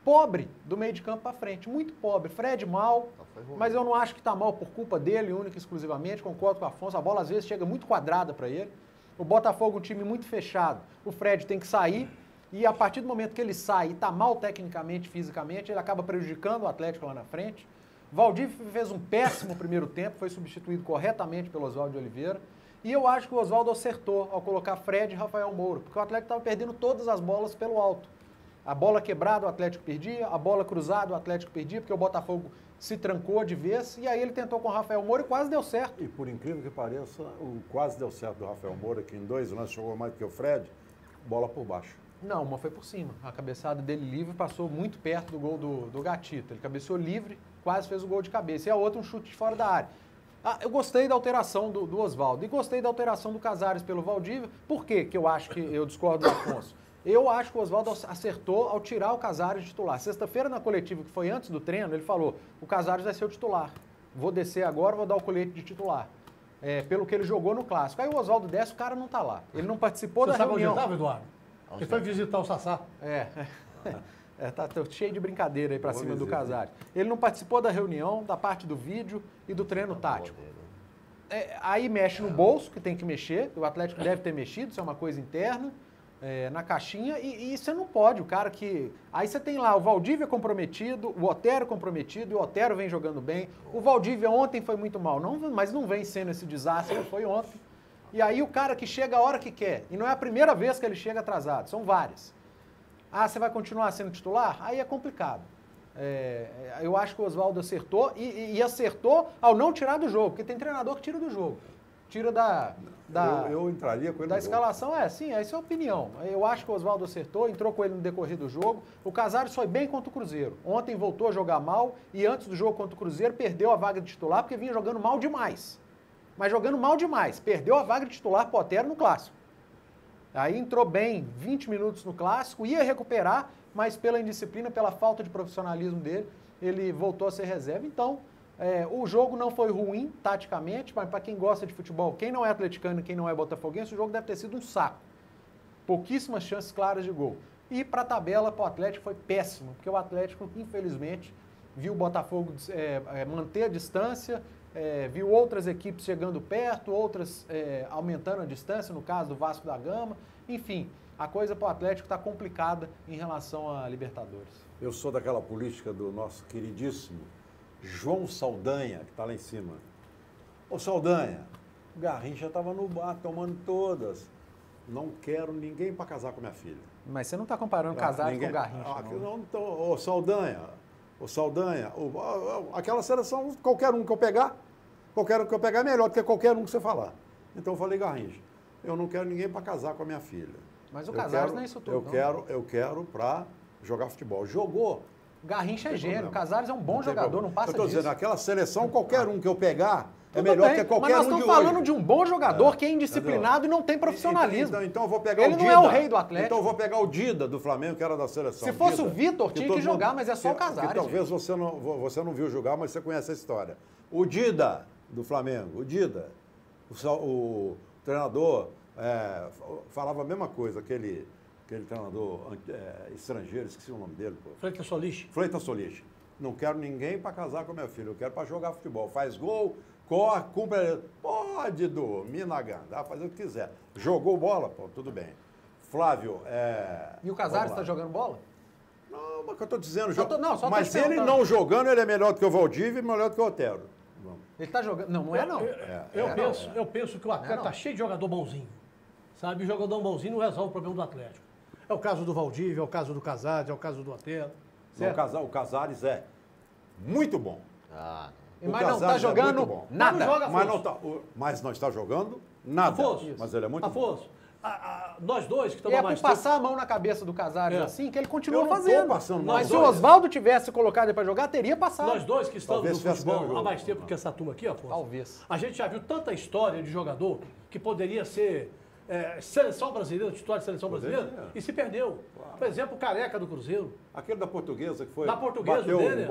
pobre do meio de campo para frente. Muito pobre. Fred mal, mas eu não acho que está mal por culpa dele, única e exclusivamente. Concordo com o Afonso, a bola às vezes chega muito quadrada para ele. O Botafogo é um time muito fechado. O Fred tem que sair e a partir do momento que ele sai e está mal tecnicamente, fisicamente, ele acaba prejudicando o Atlético lá na frente. Valdívia fez um péssimo primeiro tempo, foi substituído corretamente pelo Oswaldo de Oliveira. E eu acho que o Oswaldo acertou ao colocar Fred e Rafael Moura, porque o Atlético estava perdendo todas as bolas pelo alto. A bola quebrada o Atlético perdia, a bola cruzada o Atlético perdia, porque o Botafogo se trancou de vez, e aí ele tentou com o Rafael Moura e quase deu certo. E por incrível que pareça, o quase deu certo do Rafael Moura, que em 2 lances jogou mais do que o Fred, bola por baixo. Não, uma foi por cima. A cabeçada dele livre passou muito perto do gol do Gatito. Ele cabeceou livre, quase fez o gol de cabeça. E a outra um chute de fora da área. Eu gostei da alteração do Oswaldo e gostei da alteração do Casares pelo Valdívia. Por quê que eu acho que eu discordo do Afonso? Eu acho que o Oswaldo acertou ao tirar o Casares de titular. Sexta-feira, na coletiva, que foi antes do treino, ele falou, o Casares vai ser o titular. Vou descer agora, vou dar o colete de titular. Pelo que ele jogou no Clássico. Aí o Oswaldo desce, o cara não tá lá. Ele não participou da reunião. Você sabe onde estava, Eduardo? Ele foi visitar o Sassá. Tá cheio de brincadeira aí pra cima do Casares. Ele não participou da reunião, da parte do vídeo e do treino tático. Aí mexe no bolso, que tem que mexer, o Atlético deve ter mexido, isso é uma coisa interna, na caixinha, e você não pode, o cara que... Aí você tem lá o Valdívia comprometido, o Otero comprometido, e o Otero vem jogando bem. O Valdívia ontem foi muito mal, mas não vem sendo esse desastre que foi ontem. E aí o cara que chega a hora que quer, e não é a primeira vez que ele chega atrasado, são várias. Você vai continuar sendo titular? Aí é complicado. Eu acho que o Oswaldo acertou e acertou ao não tirar do jogo, porque tem treinador que tira do jogo. Tira eu entraria com ele da escalação. Sim, essa é a opinião. Eu acho que o Oswaldo acertou, entrou com ele no decorrer do jogo. O Casares foi bem contra o Cruzeiro. Ontem voltou a jogar mal e antes do jogo contra o Cruzeiro perdeu a vaga de titular porque vinha jogando mal demais. Mas jogando mal demais. Perdeu a vaga de titular pro Otero no Clássico. Aí entrou bem 20 minutos no Clássico, ia recuperar, mas pela indisciplina, pela falta de profissionalismo dele, ele voltou a ser reserva. Então, o jogo não foi ruim, taticamente, mas para quem gosta de futebol, quem não é atleticano e quem não é botafoguense, o jogo deve ter sido um saco. Pouquíssimas chances claras de gol. E para a tabela, para o Atlético, foi péssimo, porque o Atlético, infelizmente, viu o Botafogo manter a distância, viu outras equipes chegando perto, outras aumentando a distância, no caso do Vasco da Gama. Enfim, a coisa para o Atlético está complicada em relação a Libertadores. Eu sou daquela política do nosso queridíssimo João Saldanha, que está lá em cima. Ô Saldanha, o Garrincha estava no bar tomando todas. Não quero ninguém para casar com minha filha. Mas você não está comparando Casares com o Garrincha, não. Ô Saldanha, aquela seleção, qualquer um que eu pegar é melhor do que qualquer um que você falar. Então eu falei, Garrincha, eu não quero ninguém para casar com a minha filha. Mas o Casares não é isso tudo. Eu quero para jogar futebol. Jogou Garrincha é gênio. problema. Casares é um bom Não tem jogador, problema. não passa Eu tô disso. dizendo, aquela seleção, qualquer um que eu pegar, é Tudo melhor bem, que qualquer mas nós um de estamos falando hoje. de um bom jogador que é indisciplinado e não tem profissionalismo. Então eu vou pegar Ele o não Dida. é o rei do Atlético. Então eu vou pegar o Dida do Flamengo, que era da seleção. Se fosse Dida, o Vitor, tinha que todo jogar, mundo- mas é só o Casares, que talvez você não viu jogar, mas você conhece a história. O Dida do Flamengo, o Dida, o treinador falava a mesma coisa, aquele treinador estrangeiro, esqueci o nome dele. Pô. Freitas Solis. Freitas Solis. Não quero ninguém para casar com meu filho, eu quero para jogar futebol. Faz gol, corre, cumpre. Pode dormir na ganda, fazer o que quiser. Jogou bola, pô, tudo bem. Flávio, E o Casares está jogando bola? Não, mas o que eu estou dizendo, Só tô mas te ele perguntando. não jogando, ele é melhor do que o Valdívia e melhor do que o Otero. Ele está jogando. Não é não. Eu penso que o Atlético está cheio de jogador bonzinho. Sabe? O jogador bonzinho não resolve o problema do Atlético. É o caso do Valdívia, é o caso do Casares, é o caso do Otero. Não, o Casares é muito bom. Mas não está Casares é jogando muito bom. nada. Mas não joga, Mas Afonso. mas não está jogando nada. Afonso. Mas ele é muito bom. Afonso, nós dois que E estamos é mais por passar a mão na cabeça do Casares É. assim que ele continua Eu não tô fazendo. passando mão Mas nos se o dois. Oswaldo tivesse colocado ele para jogar, teria passado. Nós dois que estamos Talvez no tivesse ganho o futebol há jogo. mais tempo que essa turma aqui, Afonso. Talvez. A gente já viu tanta história de jogador que poderia ser seleção brasileira, titular de seleção brasileira, e se perdeu. Por exemplo, o Careca do Cruzeiro, Aquele da Portuguesa que foi. Da Portuguesa, o Denner.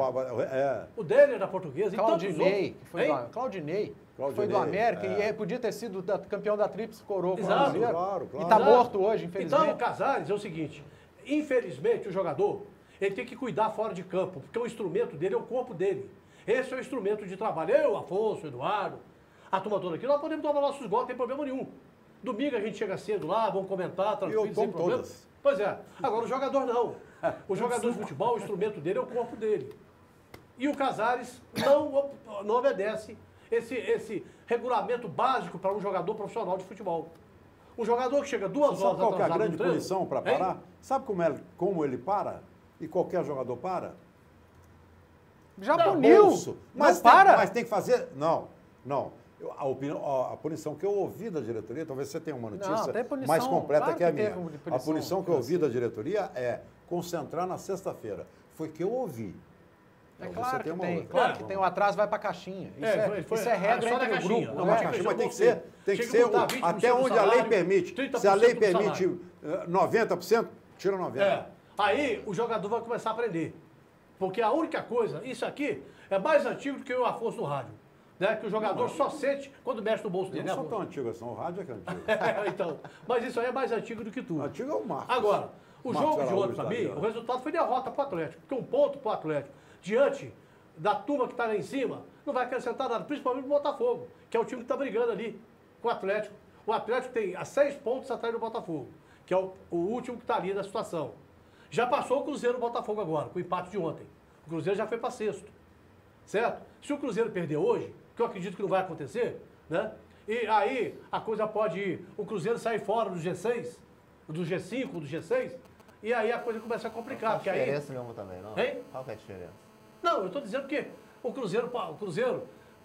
O o Denner da Portuguesa, e tantos Claudinei, outros. que foi Hein? Claudinei, que foi do Claudinei, América e podia ter sido campeão da Tríplice Coroa com o Exato. Cruzeiro. Claro. E tá Exato. morto hoje, infelizmente. Então, o Casares é o seguinte, infelizmente o jogador, ele tem que cuidar fora de campo, porque o instrumento dele é o corpo dele. Esse é o instrumento de trabalho. Eu, Afonso, Eduardo, a turma toda aqui, nós podemos tomar nossos gols, não tem problema nenhum. Domingo a gente chega cedo lá, vamos comentar, tranquilo, eu sem tomo problema. todas. Pois é. Agora, o jogador não. O jogador de futebol, o instrumento dele é o corpo dele. E o Casares não obedece esse regulamento básico para um jogador profissional de futebol. Um jogador que chega 2 Sabe horas qual que é a atrasado grande no treino, punição para hein? parar? Sabe como ele para? E qualquer jogador para? Já Não, puniu. Bolso. Mas para. Mas tem que fazer. Não. A punição que eu ouvi da diretoria, talvez você tenha uma notícia Não, tem punição, mais completa claro que a que minha. teve A punição, punição que eu ouvi da diretoria é concentrar na sexta-feira. Foi que eu ouvi. É Talvez claro você que tenha uma tem. outra. Claro que tem. O atrás vai pra caixinha. Isso é regra só da entre o caixinha. grupo. Não, Não Mas é? mas tem que ser, Chega a ser botar 20% até do onde a lei salário, permite. 30% Se a lei do permite 90%, tira 90%. É. Aí o jogador vai começar a aprender. Porque a única coisa, isso aqui é mais antigo do que o Afonso no rádio. Né? Que o jogador só sente quando mexe no bolso Eu dele. não Né, sou tão Afonso? antigo assim, o rádio é que é antigo. Então, mas isso aí é mais antigo do que tudo. Antigo é o Marcos. Agora, o Marcos jogo de Araújo ontem, para tá mim, ali, ó. o resultado foi derrota para o Atlético. Porque um ponto para o Atlético, diante da turma que está lá em cima, não vai acrescentar nada, principalmente o Botafogo, que é o time que está brigando ali com o Atlético. O Atlético tem a 6 pontos atrás do Botafogo, que é o último que está ali na situação. Já passou o Cruzeiro e o Botafogo agora, com o empate de ontem. O Cruzeiro já foi para sexto, certo? Se o Cruzeiro perder hoje, que eu acredito que não vai acontecer, né? E aí a coisa pode ir, o Cruzeiro sair fora do G6, do G5, do G6, e aí a coisa começa a complicar. Porque aí... diferença nenhuma também, não? Hein? Qual que é a diferença? Não, eu estou dizendo que o Cruzeiro,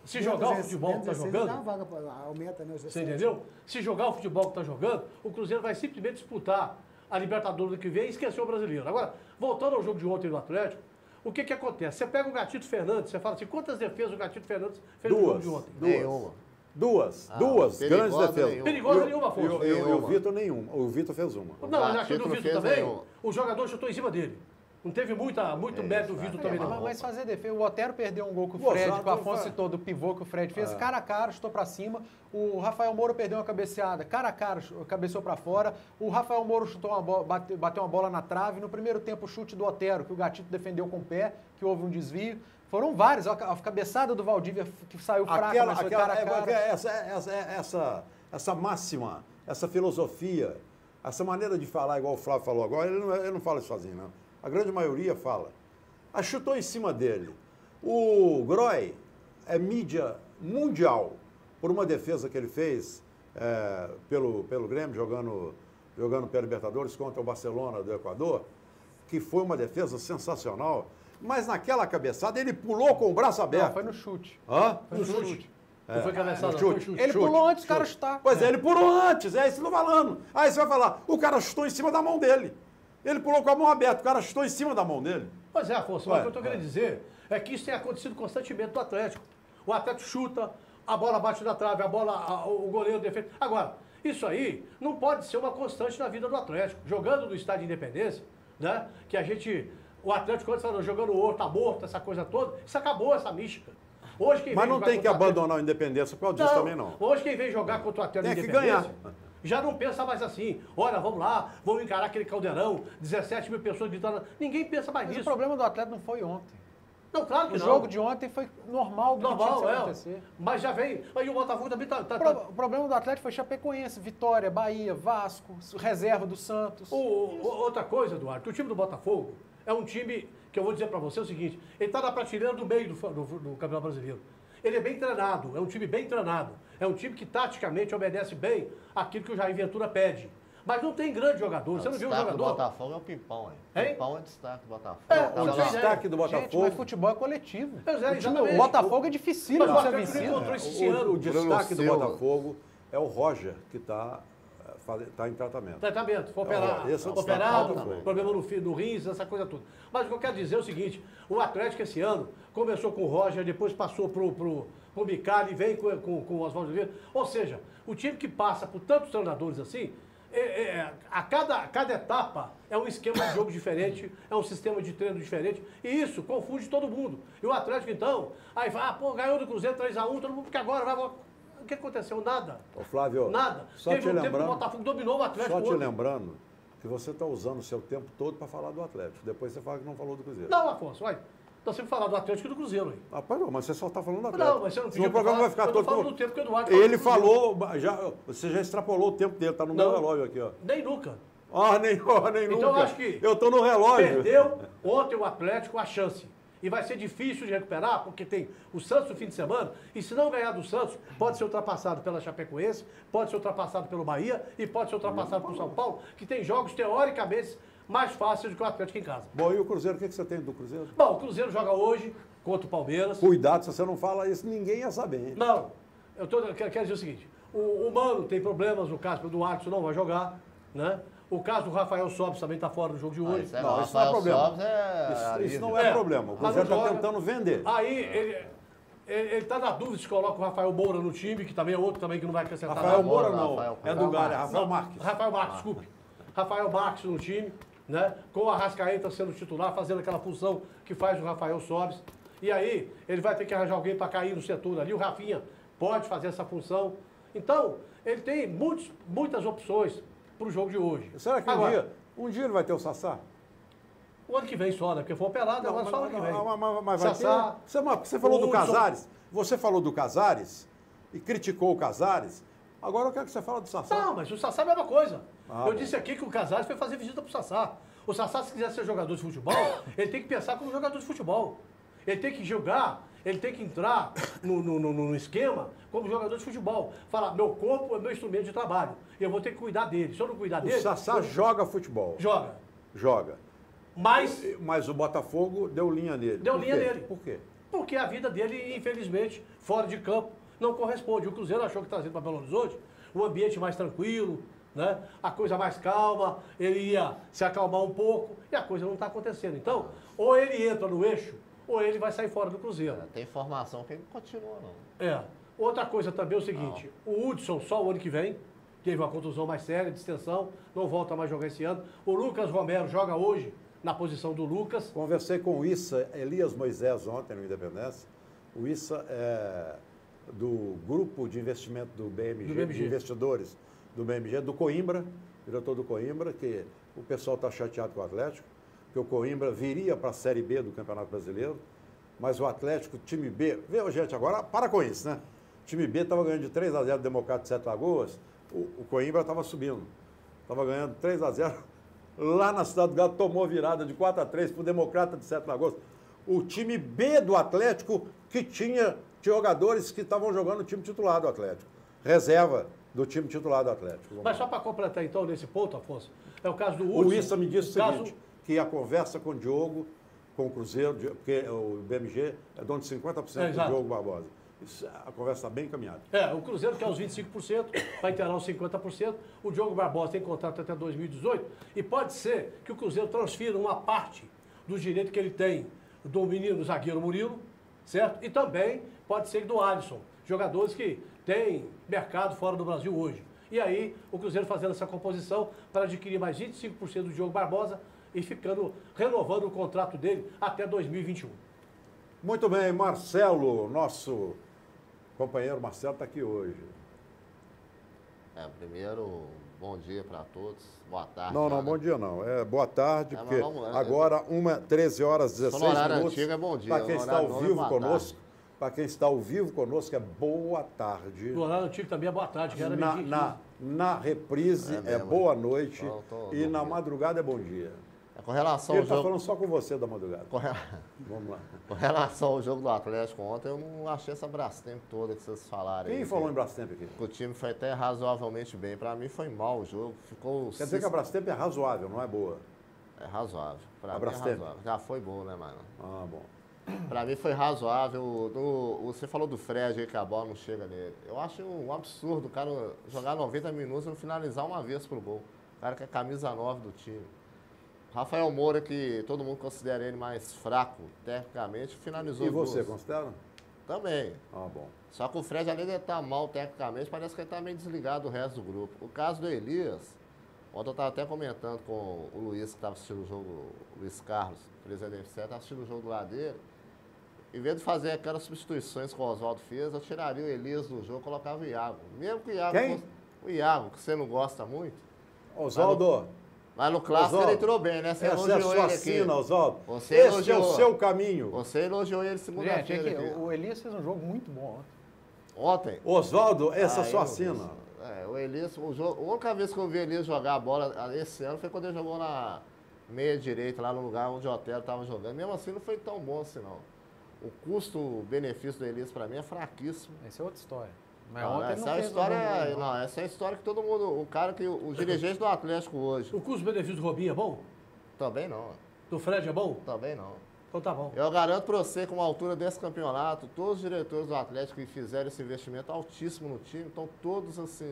se jogar o futebol que está jogando, Dá uma vaga pra, aumenta, né? você entendeu? Se jogar o futebol que está jogando, o Cruzeiro vai simplesmente disputar a Libertadores do que vem e esquecer o brasileiro. Agora, voltando ao jogo de ontem do Atlético, o que acontece? Você pega o Gatito Fernandes, você fala assim, quantas defesas o Gatito Fernandes fez no jogo de ontem? Nenhuma. Duas perigosa grandes defesas. nenhuma. Perigosa nenhuma, Afonso. E o Vitor nenhuma. O Vitor fez uma. Não, mas aqui Gatito do não Vitor fez também, nenhuma. o jogador chutou em cima dele. Não teve muito mérito do Vitor também, não. Mas fazer defesa. O Otero perdeu um gol com o Gozado, Fred, que o Afonso vai. citou do pivô que o Fred fez, cara a cara, chutou pra cima. O Rafael Moura perdeu uma cabeceada, cara a cara, cabeceou pra fora. O Rafael Moura chutou uma bola, bateu uma bola na trave. No primeiro tempo, o chute do Otero, que o Gatito defendeu com o pé, que houve um desvio. Foram vários. A cabeçada do Valdívia que saiu fraca, mas foi cara a cara. Essa máxima, essa filosofia, essa maneira de falar, igual o Flávio falou agora, ele não fala isso sozinho, não. A grande maioria fala. Chutou em cima dele. O Groy é mídia mundial por uma defesa que ele fez pelo Grêmio, jogando pela Libertadores contra o Barcelona do Equador, que foi uma defesa sensacional. Mas naquela cabeçada ele pulou com o braço aberto. Não, foi no chute. Hã? Foi no chute. Não foi cabeçada, no foi chute. chute. Ele pulou antes do cara chutar. Pois é, ele pulou antes, é isso que eu tô falando. Aí você vai falar, o cara chutou em cima da mão dele. Ele pulou com a mão aberta, o cara chutou em cima da mão dele. Pois é, Afonso, mas o que eu estou querendo dizer é que isso tem acontecido constantemente no Atlético. O Atlético chuta, a bola bate na trave, o goleiro defende. Agora, isso aí não pode ser uma constante na vida do Atlético. Jogando no estádio de Independência, né? Que a gente... O Atlético, quando falou, jogando o outro, tá morto, essa coisa toda, isso acabou, essa mística. Hoje, quem Mas não tem que abandonar o Independência por causa disso também, não. Hoje quem vem jogar contra o Atlético Tem que Independência ganhar. já não pensa mais assim. Olha, vamos lá, vamos encarar aquele caldeirão, 17 mil pessoas gritando. Ninguém pensa mais Mas nisso. o problema do Atlético não foi ontem. Não, claro que O não. jogo de ontem foi normal do que tinha que acontecer. Mas já vem. Aí o Botafogo também tá. O problema do Atlético foi Chapecoense, Vitória, Bahia, Vasco, reserva do Santos. Outra coisa, Eduardo, o time do Botafogo é um time que eu vou dizer pra você o seguinte, ele tá na prateleira do meio do Campeonato Brasileiro. Ele é bem treinado, é um time bem treinado. É um time que taticamente obedece bem aquilo que o Jair Ventura pede. Mas não tem grande jogador. Você não viu um jogador? O Botafogo é o Pimpão, hein? Hein? Pimpão é destaque do Botafogo. O destaque do Botafogo... Gente, mas futebol é coletivo. Pois é, exatamente. O Botafogo é dificílimo Mas o de ser Atlético vencido. encontrou esse ano. O destaque do Bruno Silva. Botafogo é o Roger, que está em tratamento. Tratamento, foi operar, esse é o operado, destaque do problema no rins, essa coisa toda. Mas o que eu quero dizer é o seguinte, o Atlético esse ano começou com o Roger, depois passou pro Micali, vem com o Oswaldo Oliveira. Ou seja, o time que passa por tantos treinadores assim, a cada etapa é um esquema de jogo diferente, é um sistema de treino diferente, e isso confunde todo mundo. E o Atlético, então, aí fala, ganhou do Cruzeiro 3-1, todo mundo, porque agora vai... O que aconteceu? Nada. Ô, Flávio, Nada. só Teve te um tempo que lembrando, o Botafogo dominou o Atlético. só te hoje. lembrando que você está usando o seu tempo todo para falar do Atlético. Depois você fala que não falou do Cruzeiro. Não, Afonso, vai. Nós sempre falando do Atlético e do Cruzeiro aí. Rapaz, não, mas você só está falando do Atlético. Não, mas você não Senão pediu o programa vai pra ficar falar. Eu tô todo... falando do tempo que o Eduardo Ele falou falou, você já extrapolou o tempo dele, está no meu Não. relógio aqui, ó. Nem nunca. Nem nunca. Então eu acho que eu estou no relógio. perdeu ontem o Atlético a chance. E vai ser difícil de recuperar, porque tem o Santos no fim de semana, e se não ganhar do Santos, pode ser ultrapassado pela Chapecoense, pode ser ultrapassado pelo Bahia e pode ser ultrapassado pelo São Paulo, que tem jogos teoricamente mais fáceis do que o Atlético em casa. Bom, e o Cruzeiro, o que você tem do Cruzeiro? Bom, o Cruzeiro joga hoje contra o Palmeiras. Cuidado, se você não fala isso, ninguém ia saber, hein? Não, quero dizer o seguinte, o Mano tem problemas, no caso do Adson não vai jogar, né? O caso do Rafael Sobis também está fora do jogo de hoje. Isso é Não, não, isso não é problema. Sobis Isso não É, é problema. O mas Cruzeiro não está joga. tentando vender. Aí ele está na dúvida se coloca o Rafael Moura no time, que também é outro também que não vai acrescentar Rafael nada. Moura Rafael não, Moura. é do Galo, é Rafael Não, Marques. Rafael Marques, desculpe. Rafael Marques no time, né? Com a Arrascaeta sendo titular, fazendo aquela função que faz o Rafael Sobis. E aí ele vai ter que arranjar alguém para cair no setor ali. O Rafinha pode fazer essa função. Então, ele tem muitas opções para o jogo de hoje. Será que Agora, um dia ele vai ter o Sassá? o ano que vem só, né? Porque foi operado, agora só o ano que vem. Mas vai Sassá, ter. Você falou do Hudson. Casares. Você falou do Casares e criticou o Casares. Agora eu quero que você fale do Sassá. Não, mas o Sassá é a mesma coisa. Ah, eu bom. disse aqui que o Casares foi fazer visita pro Sassá. O Sassá, se quiser ser jogador de futebol, ele tem que pensar como jogador de futebol. Ele tem que jogar, ele tem que entrar no esquema como jogador de futebol. Falar, meu corpo é meu instrumento de trabalho. Eu vou ter que cuidar dele. Se eu não cuidar dele... O Sassá joga futebol. Joga. Mas o Botafogo deu linha nele. Deu Por linha quê? nele. Por quê? Porque a vida dele, infelizmente, fora de campo, não corresponde. O Cruzeiro achou que trazendo para Belo Horizonte um ambiente mais tranquilo, né? A coisa mais calma, ele ia se acalmar um pouco e a coisa não está acontecendo. Então, ou ele entra no eixo, ou ele vai sair fora do Cruzeiro. Tem informação que ele não continua, não. É. Outra coisa também é o seguinte, o Hudson só o ano que vem, teve uma contusão mais séria, de extensão, não volta mais a jogar esse ano. O Lucas Romero joga hoje na posição do Lucas. Conversei com o Issa Elias Moisés ontem no Independência. O Issa é do grupo de investimento do BMG, de investidores do BMG, do Coimbra, diretor do Coimbra, que o pessoal está chateado com o Atlético, que o Coimbra viria para a Série B do Campeonato Brasileiro, mas o Atlético, time B... Viu, gente, agora para com isso, né? O time B estava ganhando de 3-0 do Democrata de Sete Lagoas, o Coimbra estava subindo. Estava ganhando 3-0 lá na Cidade do Galo, tomou virada de 4-3 para o Democrata de Sete Lagoas. O time B do Atlético, que tinha jogadores que estavam jogando o time titular do Atlético. Reserva do time titular do Atlético. Mas só para completar então nesse ponto, Afonso, é o caso do O Hudson. Issa me disse o caso... seguinte, que a conversa com o Diogo, com o Cruzeiro, porque o BMG é dono de 50% do exato. Diogo Barbosa. Isso, a conversa está bem encaminhada. O Cruzeiro quer os 25%, vai inteirar os 50%. O Diogo Barbosa tem contrato até 2018 e pode ser que o Cruzeiro transfira uma parte dos direitos que ele tem do menino, do zagueiro Murilo, certo? E também pode ser do Alisson, jogadores que têm mercado fora do Brasil hoje. E aí, o Cruzeiro fazendo essa composição para adquirir mais 25% do Diogo Barbosa e renovando o contrato dele até 2021. Muito bem, Marcelo, nosso companheiro Marcelo está aqui hoje. Primeiro, bom dia para todos, boa tarde. Não, né? bom dia não, boa tarde, porque vamos lá, agora 13 horas 16 no horário minutos. antigo é bom dia, Para quem no está horário ao novo é vivo boa conosco, para quem está ao vivo conosco é boa tarde. No horário antigo também é boa tarde, que era meio-dia. Na reprise é mesmo, boa noite tô e na madrugada é bom dia. Com relação Ele ao está jogo... falando só com você da madrugada. Vamos lá. Com relação ao jogo do Atlético ontem, eu não achei essa Brastemp toda que vocês falaram. Quem aí, falou em Brastemp aqui? que o time foi até razoavelmente bem. Para mim foi mal o jogo. Quer dizer que a Brastemp é razoável, não é boa? É razoável. Pra A mim é Brastemp? razoável. Já foi boa, né, mano? Ah, bom. Pra mim foi razoável. Você falou do Fred aí que a bola não chega nele. Eu acho um absurdo o cara jogar 90 minutos e não finalizar uma vez pro gol. O cara que é camisa 9 do time. Rafael Moura, que todo mundo considera ele mais fraco, tecnicamente, finalizou E você, duas. considera? Também. Ah, bom. Só que o Fred, além de ele estar mal tecnicamente, parece que ele está meio desligado do resto do grupo. O caso do Elias, ontem eu estava até comentando com o Luiz, que estava assistindo o jogo, o Luiz Carlos, presidente certo, estava assistindo o jogo do lado dele. Em vez de fazer aquelas substituições que o Oswaldo fez, eu tiraria o Elias do jogo e colocava o Iago. Mesmo que o Iago Quem? fosse, o Iago, que você não gosta muito. Oswaldo. Mas no clássico Oswaldo, ele entrou bem, né? Você essa é a elogiou sua ele aqui. sina, Oswaldo. Você Esse elogiou. é o seu caminho. Você elogiou ele Gente, segunda-feira aqui. o Elias fez um jogo muito bom ontem. Ontem. Oswaldo, essa é a eu sua não sina. vi. O Elias, a única vez que eu vi o Elias jogar a bola esse ano foi quando ele jogou na meia direita, lá no lugar onde o Otero estava jogando. Mesmo assim não foi tão bom assim, não. O custo-benefício do Elias, para mim, é fraquíssimo. Essa é outra história. Mas Não, ontem essa não é a fez um história, jogo bom, não, essa é a história que todo mundo, o cara que o dirigente do Atlético hoje, O custo-benefício do Robinho é bom? também não, Do Fred é bom? também não. Então tá bom. Eu garanto para você, com a altura desse campeonato, todos os diretores do Atlético que fizeram esse investimento altíssimo no time, estão todos assim,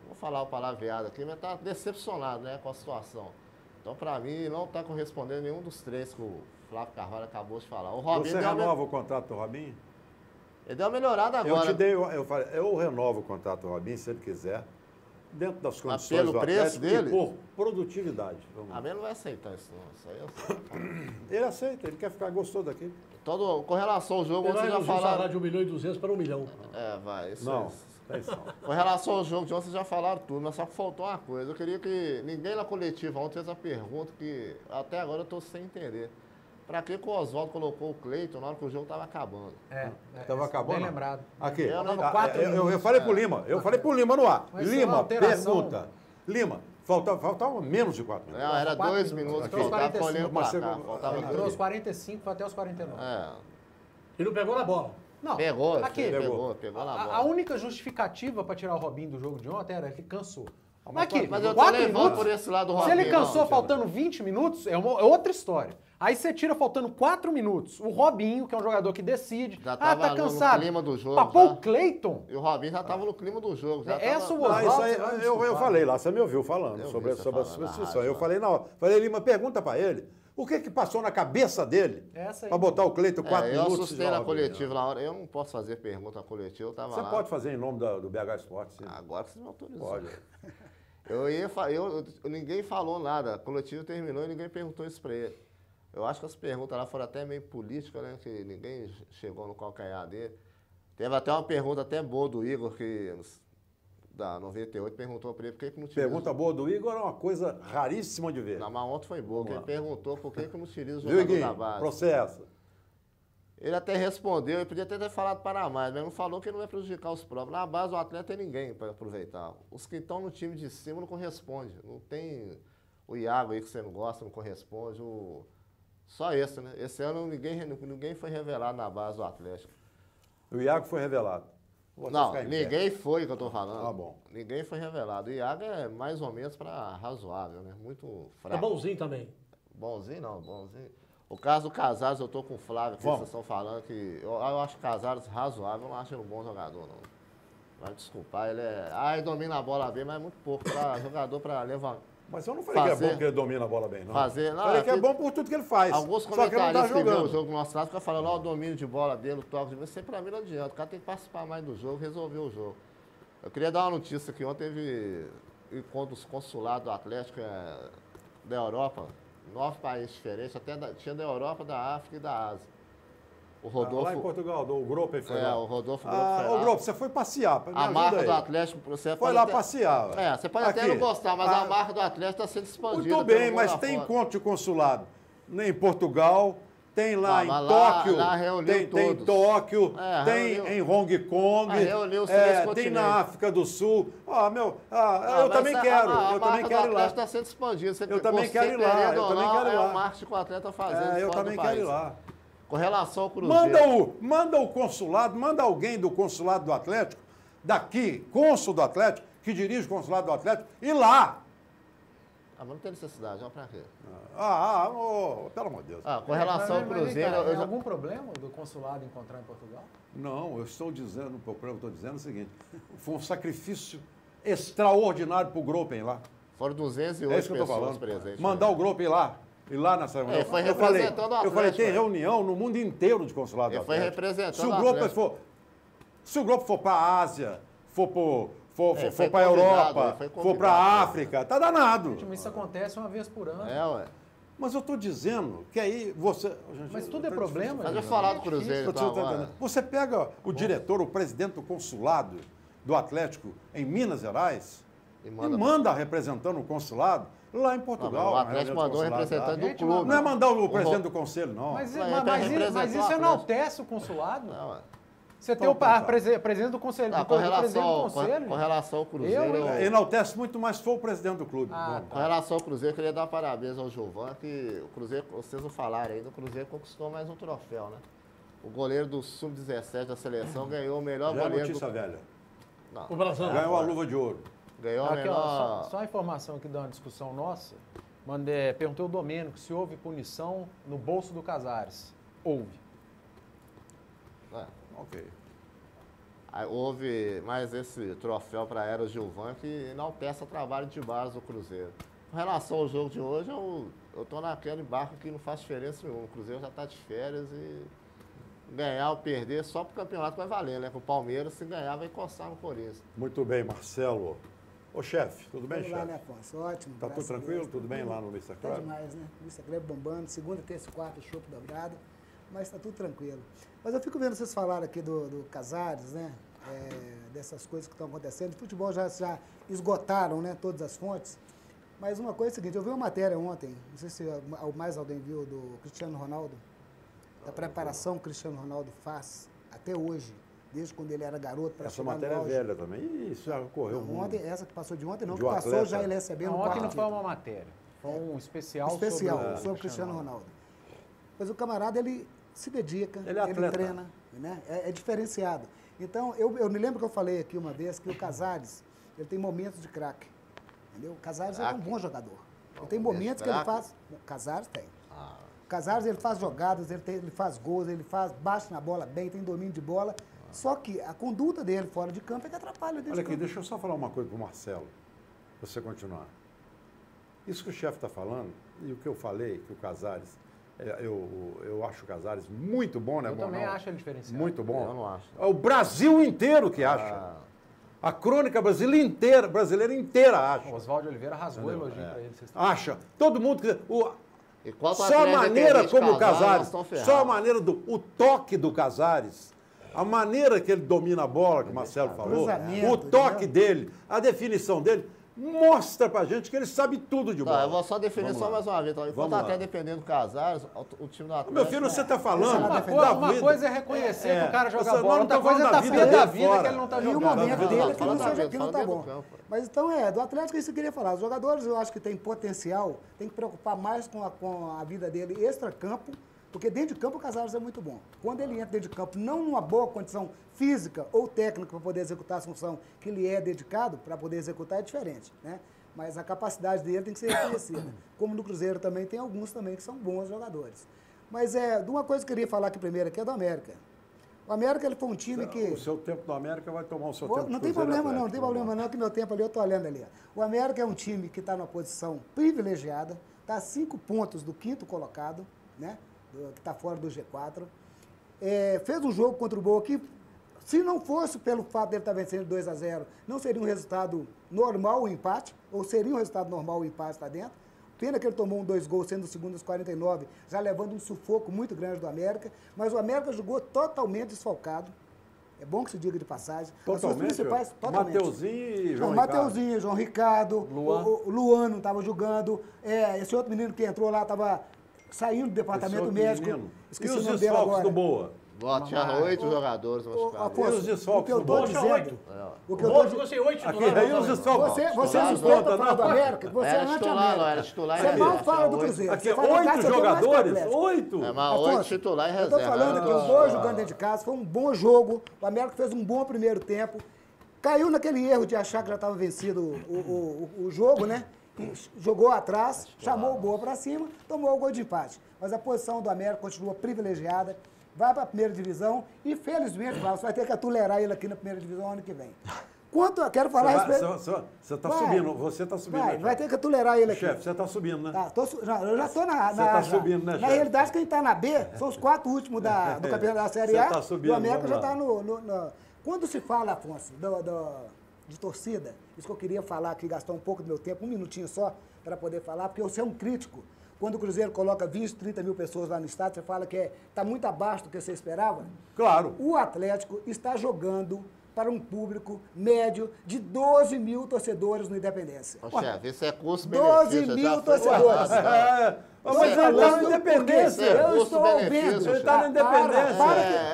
não vou falar o palavreado aqui, mas tá decepcionado, né, com a situação. Então, para mim, não está correspondendo nenhum dos três que o Flávio Carvalho acabou de falar. O Robinho Você deu uma- renova o contrato do Robinho? ele deu uma melhorada agora. Eu renovo o contrato do Robinho, se ele quiser, dentro das condições pelo do preço Atlético dele? e por produtividade. Vamos lá. A minha não vai aceitar isso, não. Isso aí eu... Ele aceita, ele quer ficar gostoso daqui. Com relação ao jogo, Ele vai vocês já reduzir o salário falaram... de 1.200.000 para 1 milhão. vai, isso Não, é. é isso. Com relação ao jogo de ontem, vocês já falaram tudo, mas só que faltou uma coisa. Eu queria que ninguém na coletiva ontem fez a pergunta que até agora eu estou sem entender. Para que o Oswaldo colocou o Cleiton na hora que o jogo estava acabando? Estava acabando. Bem lembrado. Aqui, Eu não- eu falei pro Lima, pro Lima no ar. Mas isso é Lima, uma alteração. pergunta. Lima, faltava menos de 4 minutos. Não, era 2 4 minutos que minutos. faltava, Até os olhando 45, para cá. Faltava Ele Aqui. trouxe 45, foi até os 49. E não pegou na bola. Não, Pegou, aqui, pegou na bola. a única justificativa para tirar o Robinho do jogo de ontem era que cansou. mas Aqui, Mas eu tô 4 levando minutos, por esse lado do se Robinho. ele cansou não, faltando 20 minutos, é outra história. Aí você tira faltando 4 minutos. O Robinho, que é um jogador que decide. Já tava tá no cansado. clima do jogo, Pra pôr já. o Cleiton. E o Robinho já estava no clima do jogo. Já Essa tava... o Ah, isso Oswaldo, aí, você vai me eu desculpar. falei lá, você me ouviu falando Eu sobre vi você a falando na substituição. rádio, Eu falei, não, Lima, pergunta para ele o que passou na cabeça dele Essa aí. para botar o Cleiton 4 eu minutos. assustei na coletiva na hora. Eu não posso fazer pergunta na coletiva, eu tava Você lá. pode fazer em nome do BH Esporte, sim. Agora que você me autorizou. Pode. Ninguém falou nada. A coletiva terminou e ninguém perguntou isso para ele. Eu acho que as perguntas lá foram até meio políticas, né? Que ninguém chegou no calcanhar dele. Teve até uma pergunta até boa do Igor, que da 98, perguntou para ele por que não utiliza... Pergunta boa do Igor é uma coisa raríssima de ver. Não, mas ontem foi boa, que ele Vamos lá. perguntou por que não utiliza o Viu, jogador da Iguinho? base. Processo. Ele até respondeu, ele podia até ter falado para mais, mas não falou que não vai prejudicar os próprios. Na base, o atleta tem ninguém para aproveitar. Os que estão no time de cima não correspondem. Não tem o Iago aí que você não gosta, não corresponde. Só esse, né? Esse ano ninguém foi revelado na base do Atlético. O Iago foi revelado. Vou Não, ficar em pé. ninguém foi que eu tô falando. Tá bom. Ninguém foi revelado. O Iago é mais ou menos para razoável, né? Muito fraco. É bonzinho também. Bonzinho não, bonzinho. O caso do Casares, eu tô com o Flávio, que Vamos. vocês estão falando que eu acho o Casares razoável, eu não acho ele um bom jogador, não. Vai me desculpar, ele domina a bola bem, mas é muito pouco. Jogador para Mas eu não falei que é bom que ele domina a bola bem, não. Falei que é bom por tudo que ele faz. Alguns só que ele não tá comentaristas que vê o jogando. jogo mostrado ficam falando, ó, o domínio de bola dele, o toque de bola, isso aí pra mim não adianta. O cara tem que participar mais do jogo, resolver o jogo. Eu queria dar uma notícia que ontem teve encontros consulados do Atlético da Europa, 9 países diferentes, tinha da Europa, da África e da Ásia. O Rodolfo... lá em Portugal, o Grope foi lá. O Rodolfo Grope foi lá. Ô, Grope, você foi passear. A marca do Atlético... Você foi lá passear. Você pode até não gostar, mas a marca do Atlético está sendo expandida. Muito bem, mas tem encontro de consulado. Em Portugal, tem lá em Tóquio. Lá reuniu tem em Tóquio, tem em Hong Kong. Tem na África do Sul. Eu também quero. Eu também quero ir lá. Está sendo expandida. Eu também quero ir lá. Eu também quero ir lá. É o marketing que o atleta fazendo. Eu também quero ir lá. Com relação ao Cruzeiro. Manda o consulado, manda alguém do consulado do Atlético, daqui, cônsul do Atlético, que dirige o consulado do Atlético, ir lá. Mas não tem necessidade, não, pra quê? Pelo amor de Deus. Com relação ao Cruzeiro... Tem algum problema do consulado encontrar em Portugal? Não, eu estou dizendo, o seguinte, foi um sacrifício extraordinário para o Gropen lá. Foram 208 pessoas presentes. Mandar o Gropen lá. E lá nessa reunião. Ele foi representando o Atlético. Eu falei, tem reunião no mundo inteiro de consulado do Atlético. Ele foi representando o Atlético. Se o Gropen for para a Ásia, for para a Europa, for para a África, tá danado. Gente, mas isso acontece uma vez por ano. Ué. Mas eu estou dizendo que aí você... Mas tudo é problema. Mas eu falar do Cruzeiro, Você pega o diretor, o presidente do consulado do Atlético em Minas Gerais e manda representando o consulado lá em Portugal. O Atlético mandou representante do clube. Não é mandar o presidente do conselho, não. Mas isso enaltece o consulado. Não, você tem o presidente do conselho. Com relação ao Cruzeiro... Enaltece muito mais se for o presidente do clube. Com relação ao Cruzeiro, eu queria dar parabéns ao Gilvan, que o Cruzeiro, vocês não falaram ainda, o Cruzeiro conquistou mais um troféu, né? O goleiro do Sub-17 da seleção ganhou o melhor goleiro... notícia velha. Não. O Brasil ganhou a luva de ouro. Ganhou aqui, só a informação que dá uma discussão nossa. Perguntei ao Domênico se houve punição no bolso do Casares. Houve. Ok. Aí houve mais esse troféu para a Era Gilvan que enaltece o trabalho de base do Cruzeiro. Com relação ao jogo de hoje, eu estou naquele barco que não faz diferença nenhuma. O Cruzeiro já está de férias e ganhar ou perder só para o campeonato vai valer, né? Com o Palmeiras, se ganhar, vai encostar no Corinthians. Muito bem, Marcelo. Ô, chefe, tudo bem, chefe? Tudo lá, né, Afonso? Ótimo. Tá tudo tranquilo? Tudo bem lá no Mr. Club? Tá demais, né? Mr. Club bombando, segunda, terça e quarta, chopp dobrado, mas tá tudo tranquilo. Mas eu fico vendo vocês falarem aqui do Casares, né? Dessas coisas que estão acontecendo. De futebol já esgotaram, né, todas as fontes. Mas uma coisa é a seguinte, eu vi uma matéria ontem, não sei se mais alguém viu, do Cristiano Ronaldo, da preparação que o Cristiano Ronaldo faz até hoje, desde quando ele era garoto para chegar no auge. Essa matéria é velha também. Isso já ocorreu muito. Ontem, essa que passou de ontem, não, de que passou atleta. já ele recebendo ontem não foi uma matéria, foi um especial sobre o Cristiano Ronaldo. Mas o camarada, ele se dedica, ele treina, né? É diferenciado. Então, eu me lembro que eu falei aqui uma vez que o Casares, ele tem momentos de craque, entendeu? O Casares é um bom jogador. Ele tem momentos que ele faz... O Casares tem. O Casares, ele faz jogadas, ele faz gols, ele bate na bola bem, tem domínio de bola. Só que a conduta dele fora de campo é que atrapalha dentro de campo. Olha aqui, deixa eu só falar uma coisa para o Marcelo, para você continuar. Isso que o chefe está falando, e o que eu falei, que o Casares... Eu acho o Casares muito bom, né? Eu também acho ele diferenciado. Muito bom. Eu não acho. É o Brasil inteiro que acha. A crônica brasileira inteira acha. O Oswaldo Oliveira rasgou elogio para ele. Acha. Todo mundo... Só a maneira como o Casares... Só a maneira o toque do Casares, a maneira que ele domina a bola, que o Marcelo falou, o toque dele, a definição dele... Mostra pra gente que ele sabe tudo de bola. Eu vou só definir mais uma vez. Então, enquanto tá até defendendo o Casares, o time do Atlético... Meu filho, você tá falando... Uma coisa é reconhecer que o cara joga bola, outra coisa é estar pé da vida que ele não tá jogando. E o momento dele é que não tá bom. Mas então, do Atlético, isso que eu queria falar. Os jogadores, eu acho que tem potencial, tem que preocupar mais com a vida dele extra-campo, porque dentro de campo o Casares é muito bom. Quando ele entra dentro de campo, não numa boa condição física ou técnica para poder executar a função que ele é dedicado, para poder executar é diferente, né? Mas a capacidade dele tem que ser reconhecida. Como no Cruzeiro também, tem alguns também que são bons jogadores. Mas de uma coisa que eu queria falar aqui primeiro, aqui é do América. O América ele foi um time que... O seu tempo do América vai tomar o seu tempo. Não tem problema não, não tem problema não, que meu tempo ali eu estou olhando ali. O América é um time que está numa posição privilegiada, está a 5 pontos do 5º colocado, né? Que está fora do G4. Fez um jogo contra o Boa que, se não fosse pelo fato dele estar vencendo 2-0, não seria um resultado normal o empate, ou seria um resultado normal o empate lá dentro. Pena que ele tomou 2 gols, sendo o segundo aos 49, já levando um sufoco muito grande do América. Mas o América jogou totalmente desfalcado. É bom que se diga de passagem. Totalmente? As suas principais, totalmente. Mateuzinho e João Ricardo. Mateuzinho, João Ricardo. O Luan não estava jogando. Esse outro menino que entrou lá estava saindo do departamento médico. Esqueci o nome dele agora. Do Boa? Tinha 8 jogadores machucados. E os desfalques? O que eu estou dizendo... O que eu estou dizendo... Aqui, e os desfalques? Você suspeita falar do América, você é anti-América. Você mal fala do Cruzeiro. Aqui, 8 jogadores? 8? Mas 8 titular e reserva. Eu estou falando que o Boa jogando dentro de casa foi um bom jogo. O América fez um bom primeiro tempo. Caiu naquele erro de achar que já estava vencido o jogo, né? E jogou atrás, chamou o Boa para cima, tomou o gol de empate. Mas a posição do América continua privilegiada. Vai para a primeira divisão e, felizmente, você vai ter que atulerar ele aqui na primeira divisão ano que vem. Quero falar a respeito... Você está subindo, você está subindo. Vai ter que atulerar ele aqui. Chefe, você está subindo, né? Eu já estou na... Você está subindo, né, chefe? Na realidade, quem está na B são os 4 últimos do campeonato da Série A. Você está subindo, o América já está no... Quando se fala, Afonso, de torcida, isso que eu queria falar aqui, gastar um pouco do meu tempo, um minutinho só, para poder falar, porque você é um crítico. Quando o Cruzeiro coloca 20, 30 mil pessoas lá no estádio, você fala que está muito abaixo do que você esperava? Claro. O Atlético está jogando para um público médio de 12 mil torcedores no Independência. Chefe, isso é custo-benefício. 12 mil torcedores. Mas ele está na Independência. Eu estou vendo. Ele está na Independência.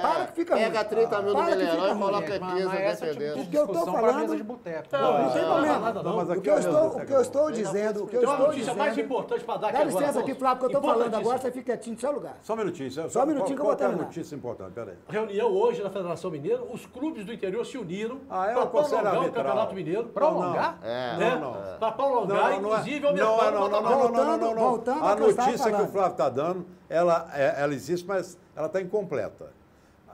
Para que fica Pega 30 mil no Mineirão e coloca aqui na Independência. O que eu estou falando... Não tem problema. O que eu estou dizendo... Tem uma notícia mais importante para dar aqui agora. Dá licença aqui, Flávio, que eu estou falando agora, você fica quietinho no seu lugar. Só um minutinho. Só um minutinho que eu vou terminar. Notícia importante, peraí. Reunião hoje na Federação Mineira, os clubes do interior se uniram para prolongar o Campeonato Mineiro. Prolongar? Para prolongar, inclusive aumentar o patamar. Voltando a notícia que o Flávio está dando, ela existe, mas ela está incompleta.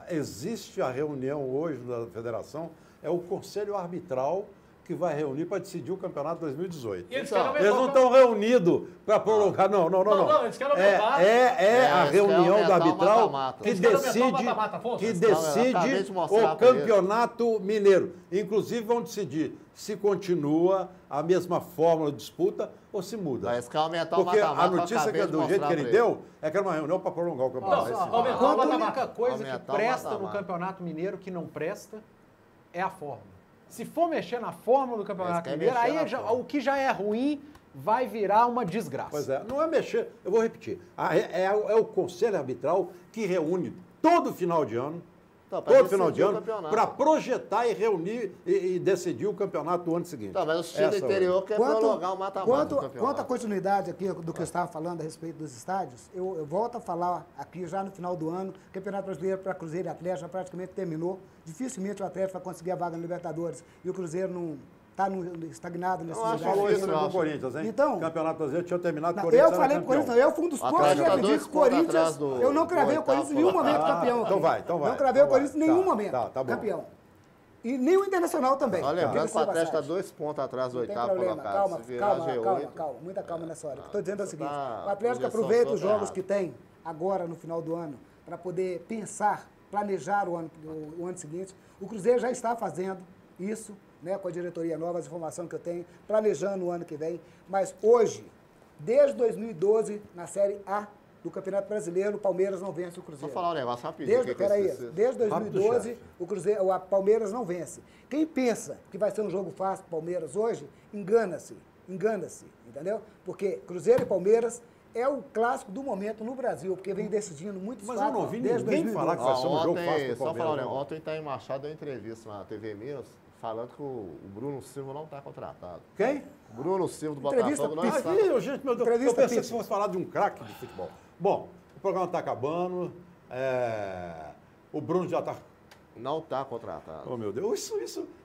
Existe a reunião hoje da federação, é o Conselho Arbitral que vai reunir para decidir o campeonato 2018. Eles não estão reunidos para prolongar, não. Não, eles querem aumentar. A reunião da arbitral que decide o campeonato mineiro. Inclusive vão decidir se continua a mesma fórmula de disputa ou se muda. Mas quer aumentar o Porque mata-mata, a notícia que é do jeito que ele deu é que era uma reunião para prolongar o campeonato. A única coisa que presta no Campeonato Mineiro que não presta é a fórmula. Se for mexer na fórmula do Campeonato Mineiro, aí o que já é ruim vai virar uma desgraça. Pois é, não é mexer, eu vou repetir, é o Conselho Arbitral que reúne todo final de ano, para projetar e reunir e decidir o campeonato do ano seguinte. Mas o time do interior quer prolongar o mata-mata. Quanto à continuidade aqui do que eu estava falando a respeito dos estádios, eu volto a falar aqui já no final do ano, o Campeonato Brasileiro para Cruzeiro e Atlético já praticamente terminou. Dificilmente o Atlético vai conseguir a vaga na Libertadores e o Cruzeiro não está estagnado nesse lugar. Falou isso com o Corinthians, hein? Então, o Campeonato Brasileiro tinha terminado, o Corinthians. Eu falei pro Corinthians, eu fui um dos poucos que defendi que o Corinthians. Eu não cravei o Corinthians em nenhum momento campeão. Então vai. Não cravei o Corinthians em nenhum momento campeão. E nem o Internacional também. Olha, lembrando que o Atlético está 2 pontos atrás do oitavo colocado. Calma. Muita calma nessa hora. Estou dizendo o seguinte, o Atlético aproveita os jogos que tem agora no final do ano para poder pensar, planejar o ano seguinte. O Cruzeiro já está fazendo isso, né, com a diretoria nova, as informações que eu tenho, planejando o ano que vem. Mas hoje, desde 2012, na Série A do Campeonato Brasileiro, o Palmeiras não vence o Cruzeiro. Vou falar um negócio rapidinho. Desde 2012, o Palmeiras não vence. Quem pensa que vai ser um jogo fácil para o Palmeiras hoje, engana-se, entendeu? Porque Cruzeiro e Palmeiras é o clássico do momento no Brasil, porque vem decidindo muitos fatos. Mas eu não ouvi ninguém falar que vai ser um jogo fácil para o Palmeiras. Ontem o Itaim Machado deu entrevista na TV Minas, falando que o Bruno Silva não está contratado. Quem? Bruno Silva do Botafogo não está. Gente, meu Deus, eu pensei que você fosse falar de um craque de futebol. Bom, o programa está acabando, o Bruno já está... Não está contratado. Oh, meu Deus,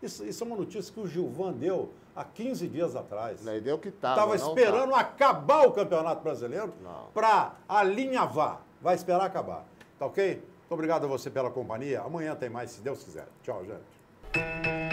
isso é uma notícia que o Gilvan deu há 15 dias atrás. Ele deu que estava. Estava esperando acabar o Campeonato Brasileiro para alinhavar. Vai esperar acabar, tá ok? Obrigado a você pela companhia. Amanhã tem mais, se Deus quiser. Tchau, gente.